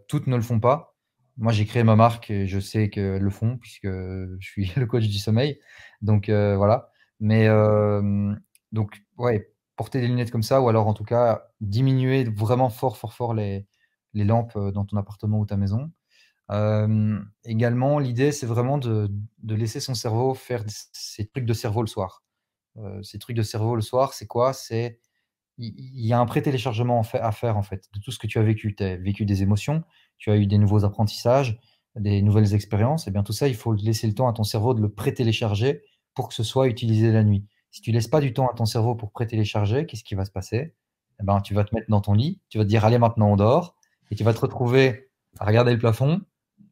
Toutes ne le font pas. Moi, j'ai créé ma marque et je sais qu'elles le font puisque je suis le coach du sommeil. Donc, voilà. Mais donc, ouais, porter des lunettes comme ça ou alors en tout cas diminuer vraiment fort, fort, fort les lampes dans ton appartement ou ta maison. Également, l'idée, c'est vraiment de laisser son cerveau faire ses trucs de cerveau le soir. Ces trucs de cerveau le soir, c'est quoi? Il y a un pré-téléchargement à faire en fait de tout ce que tu as vécu. Tu as vécu des émotions, tu as eu des nouveaux apprentissages, des nouvelles expériences. Et bien tout ça, il faut laisser le temps à ton cerveau de le pré-télécharger pour que ce soit utilisé la nuit. Si tu laisses pas du temps à ton cerveau pour pré-télécharger, qu'est-ce qui va se passer? Eh ben, tu vas te mettre dans ton lit, tu vas te dire allez maintenant on dort, et tu vas te retrouver à regarder le plafond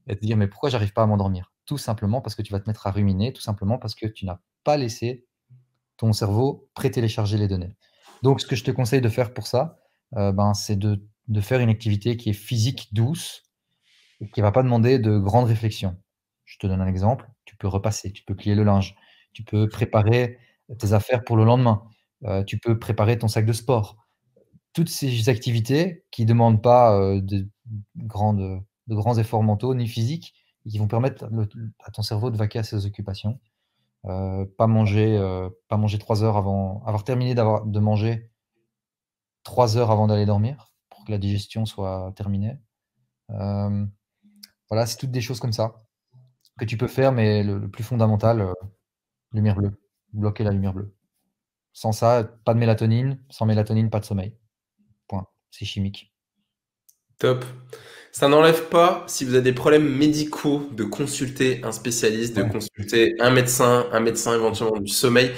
et te dire mais pourquoi j'arrive pas à m'endormir? Tout simplement parce que tu vas te mettre à ruminer, tout simplement parce que tu n'as pas laissé ton cerveau pré-télécharger les données. Donc ce que je te conseille de faire pour ça, c'est de faire une activité qui est physique, douce, et qui va pas demander de grandes réflexions. Je te donne un exemple, tu peux repasser, tu peux plier le linge, tu peux préparer tes affaires pour le lendemain, tu peux préparer ton sac de sport. Toutes ces activités qui demandent pas, grandes, de grands efforts mentaux ni physiques et qui vont permettre à ton cerveau de vaquer à ses occupations. Pas manger 3 heures avant avoir terminé de manger 3 heures avant d'aller dormir pour que la digestion soit terminée. Hem, voilà, c'est toutes des choses comme ça que tu peux faire, mais le plus fondamental, lumière bleue, bloquer la lumière bleue. Sans ça, pas de mélatonine, sans mélatonine, pas de sommeil. Point. C'est chimique. Top. Ça n'enlève pas, si vous avez des problèmes médicaux, de consulter un spécialiste, de Ouais, consulter un médecin éventuellement du sommeil.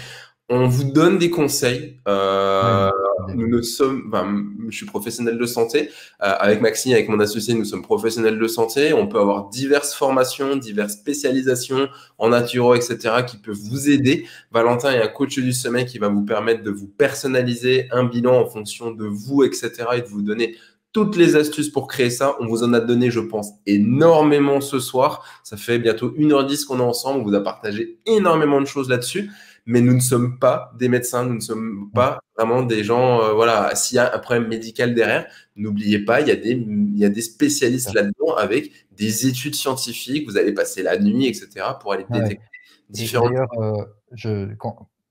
On vous donne des conseils. ouais, ouais. Nous ne sommes, enfin, je suis professionnel de santé. Avec Maxime, avec mon associé, nous sommes professionnels de santé. On peut avoir diverses formations, diverses spécialisations en naturo, etc., qui peuvent vous aider. Valentin est un coach du sommeil qui va vous permettre de vous personnaliser un bilan en fonction de vous, etc., et de vous donner toutes les astuces pour créer ça. On vous en a donné, je pense, énormément ce soir. Ça fait bientôt 1h10 qu'on est ensemble. On vous a partagé énormément de choses là-dessus. Mais nous ne sommes pas des médecins, nous ne sommes Ouais, pas vraiment des gens, voilà, s'il y a un problème médical derrière, n'oubliez pas, il y a des spécialistes super. là-dedans avec des études scientifiques, vous allez passer la nuit, etc., pour aller Ouais, ouais. détecter Et différentes. d'ailleurs,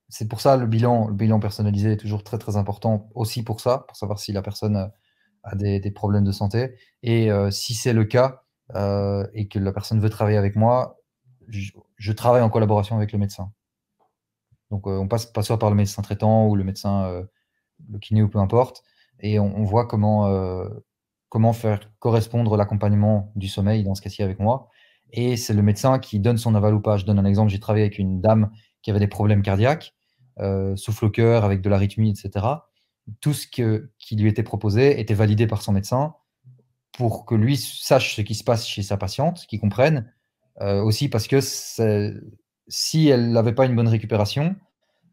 c'est pour ça le bilan personnalisé est toujours très, très important aussi pour ça, pour savoir si la personne, a des problèmes de santé et si c'est le cas, et que la personne veut travailler avec moi, je travaille en collaboration avec le médecin. Donc, on passe pas soit par le médecin traitant ou le médecin, le kiné ou peu importe et on voit comment faire correspondre l'accompagnement du sommeil dans ce cas-ci avec moi et c'est le médecin qui donne son aval ou pas. Je donne un exemple, j'ai travaillé avec une dame qui avait des problèmes cardiaques, souffle au cœur avec de l'arythmie et cetera. Tout ce qui lui était proposé était validé par son médecin pour que lui sache ce qui se passe chez sa patiente, qu'il comprenne, aussi parce que si elle n'avait pas une bonne récupération,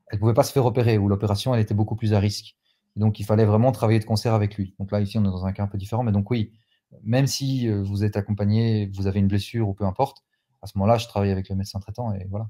elle pouvait pas se faire opérer ou l'opération, elle était beaucoup plus à risque. Donc il fallait vraiment travailler de concert avec lui. Donc là, ici, on est dans un cas un peu différent, mais donc oui, même si, vous êtes accompagné, vous avez une blessure ou peu importe, à ce moment-là, je travaille avec le médecin traitant et voilà.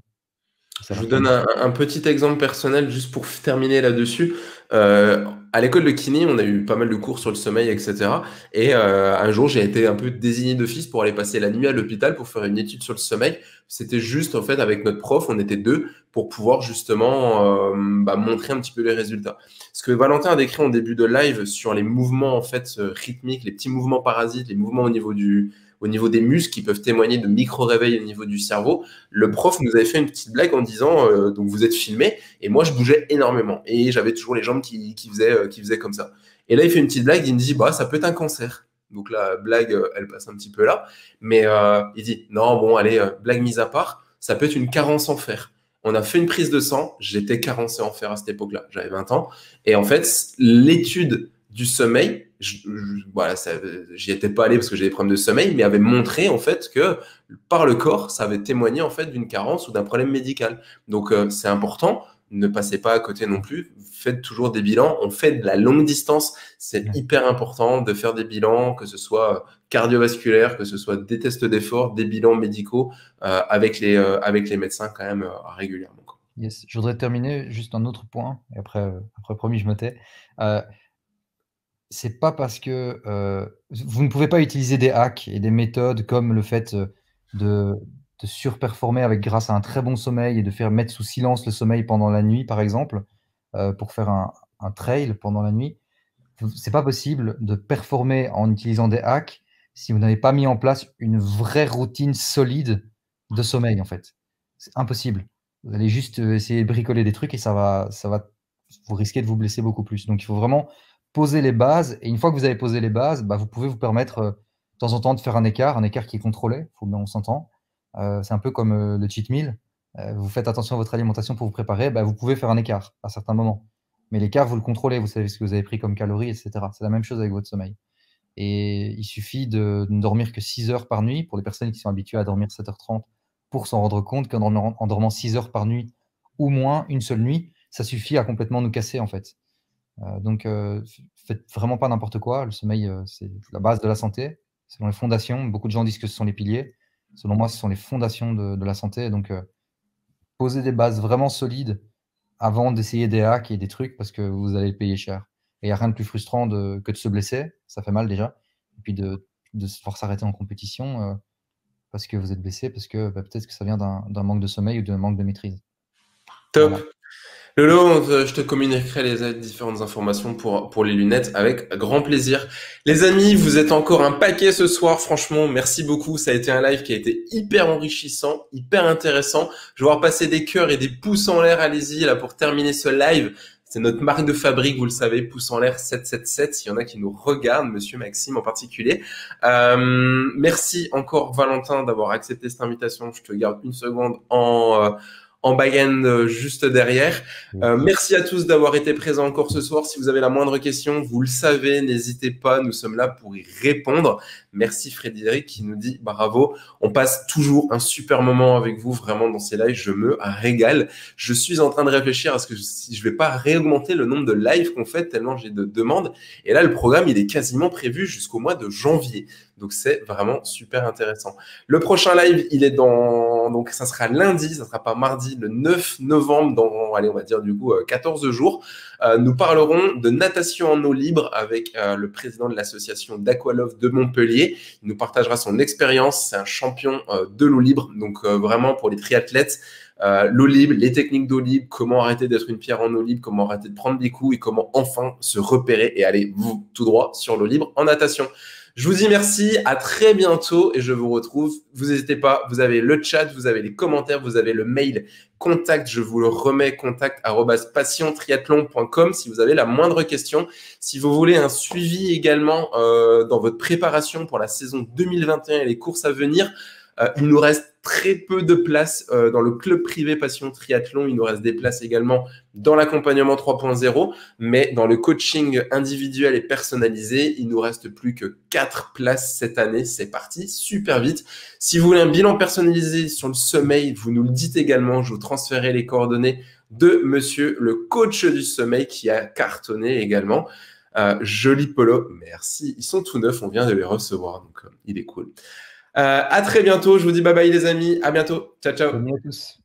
Ça Je va vous très donne bien. un petit exemple personnel juste pour terminer là-dessus. À l'école de kiné, on a eu pas mal de cours sur le sommeil, etc. Et un jour, j'ai été un peu désigné d'office pour aller passer la nuit à l'hôpital pour faire une étude sur le sommeil. C'était juste, en fait, avec notre prof, on était deux pour pouvoir justement montrer un petit peu les résultats. Ce que Valentin a décrit en début de live sur les mouvements en fait rythmiques, les petits mouvements parasites, les mouvements au niveau des muscles qui peuvent témoigner de micro-réveils au niveau du cerveau, le prof nous avait fait une petite blague en disant donc vous êtes filmé et moi je bougeais énormément et j'avais toujours les jambes qui faisaient comme ça. Et là il fait une petite blague, il me dit bah ça peut être un cancer. Donc la blague elle passe un petit peu là, mais il dit non bon allez blague mise à part, ça peut être une carence en fer. On a fait une prise de sang, j'étais carencé en fer à cette époque-là, j'avais 20 ans et en fait l'étude du sommeil, voilà, j'y étais pas allé parce que j'ai des problèmes de sommeil, mais avait montré en fait que par le corps, ça avait témoigné en fait d'une carence ou d'un problème médical. Donc c'est important, ne passez pas à côté non plus, faites toujours des bilans, on fait de la longue distance, c'est Ouais. hyper important de faire des bilans, que ce soit cardiovasculaire, que ce soit des tests d'effort, des bilans médicaux avec les médecins quand même régulièrement. Yes. Je voudrais terminer juste un autre point et après promis, je me tais. Heu, c'est pas parce que, vous ne pouvez pas utiliser des hacks et des méthodes comme le fait, de surperformer avec grâce à un très bon sommeil et de faire mettre sous silence le sommeil pendant la nuit, par exemple, pour faire un trail pendant la nuit. C'est pas possible de performer en utilisant des hacks si vous n'avez pas mis en place une vraie routine solide de sommeil, en fait. C'est impossible. Vous allez juste, essayer de bricoler des trucs et ça va vous risquez de vous blesser beaucoup plus. Donc il faut vraiment poser les bases et une fois que vous avez posé les bases, vous pouvez vous permettre, de temps en temps de faire un écart qui est contrôlé, faut bien on s'entend. C'est un peu comme, le cheat meal. vous faites attention à votre alimentation pour vous préparer, bah, vous pouvez faire un écart à certains moments. Mais l'écart, vous le contrôlez, vous savez ce que vous avez pris comme calories, etc. C'est la même chose avec votre sommeil. Et il suffit de ne dormir que 6 heures par nuit pour les personnes qui sont habituées à dormir 7h30 pour s'en rendre compte en dormant 6 heures par nuit ou moins une seule nuit, ça suffit à complètement nous casser en fait. Donc, faites vraiment pas n'importe quoi. Le sommeil, c'est la base de la santé. Selon les fondations, beaucoup de gens disent que ce sont les piliers. Selon moi, ce sont les fondations de la santé. Donc, posez des bases vraiment solides avant d'essayer des hacks et des trucs parce que vous allez le payer cher. Et il n'y a rien de plus frustrant que de se blesser, ça fait mal déjà, et puis de se devoir s'arrêter en compétition parce que vous êtes blessé, parce que bah, peut-être que ça vient d'un manque de sommeil ou d'un manque de maîtrise. Top. Voilà. Lolo, je te communiquerai les différentes informations pour les lunettes avec grand plaisir. Les amis, vous êtes encore un paquet ce soir. Franchement, merci beaucoup. Ça a été un live qui a été hyper enrichissant, hyper intéressant. Je vais voir passer des cœurs et des pouces en l'air. Allez-y, là, pour terminer ce live. C'est notre marque de fabrique, vous le savez, pouce en l'air 777. S'il y en a qui nous regardent, monsieur Maxime en particulier. Merci encore, Valentin, d'avoir accepté cette invitation. Je te garde une seconde en back-end juste derrière. Merci à tous d'avoir été présents encore ce soir. Si vous avez la moindre question, vous le savez, n'hésitez pas, nous sommes là pour y répondre. Merci Frédéric qui nous dit bravo. On passe toujours un super moment avec vous, vraiment dans ces lives, je me régale. Je suis en train de réfléchir à ce que si je vais pas réaugmenter le nombre de lives qu'on fait tellement j'ai de demandes. Et là, le programme, il est quasiment prévu jusqu'au mois de janvier. Donc, c'est vraiment super intéressant. Le prochain live, il est donc ça sera lundi, ça sera pas mardi, le 9 novembre, dans, allez, on va dire du coup 14 jours. Nous parlerons de natation en eau libre avec le président de l'association d'Aqualove de Montpellier. Il nous partagera son expérience. C'est un champion de l'eau libre, donc vraiment pour les triathlètes. L'eau libre, les techniques d'eau libre, comment arrêter d'être une pierre en eau libre, comment arrêter de prendre des coups et comment enfin se repérer et aller tout droit sur l'eau libre en natation. Je vous dis merci, à très bientôt et je vous retrouve. Vous n'hésitez pas, vous avez le chat, vous avez les commentaires, vous avez le mail contact, je vous le remets, contact@passiontriathlon.com si vous avez la moindre question. Si vous voulez un suivi également dans votre préparation pour la saison 2021 et les courses à venir, il nous reste très peu de places dans le club privé Passion Triathlon. Il nous reste des places également dans l'accompagnement 3.0, mais dans le coaching individuel et personnalisé, il nous reste plus que 4 places cette année. C'est parti super vite. Si vous voulez un bilan personnalisé sur le sommeil, vous nous le dites également. Je vous transférerai les coordonnées de monsieur le coach du sommeil qui a cartonné également. Joli polo, merci. Ils sont tout neufs, on vient de les recevoir, donc il est cool. À très bientôt. Je vous dis bye bye les amis. À bientôt. Ciao, ciao. Bonne nuit à tous.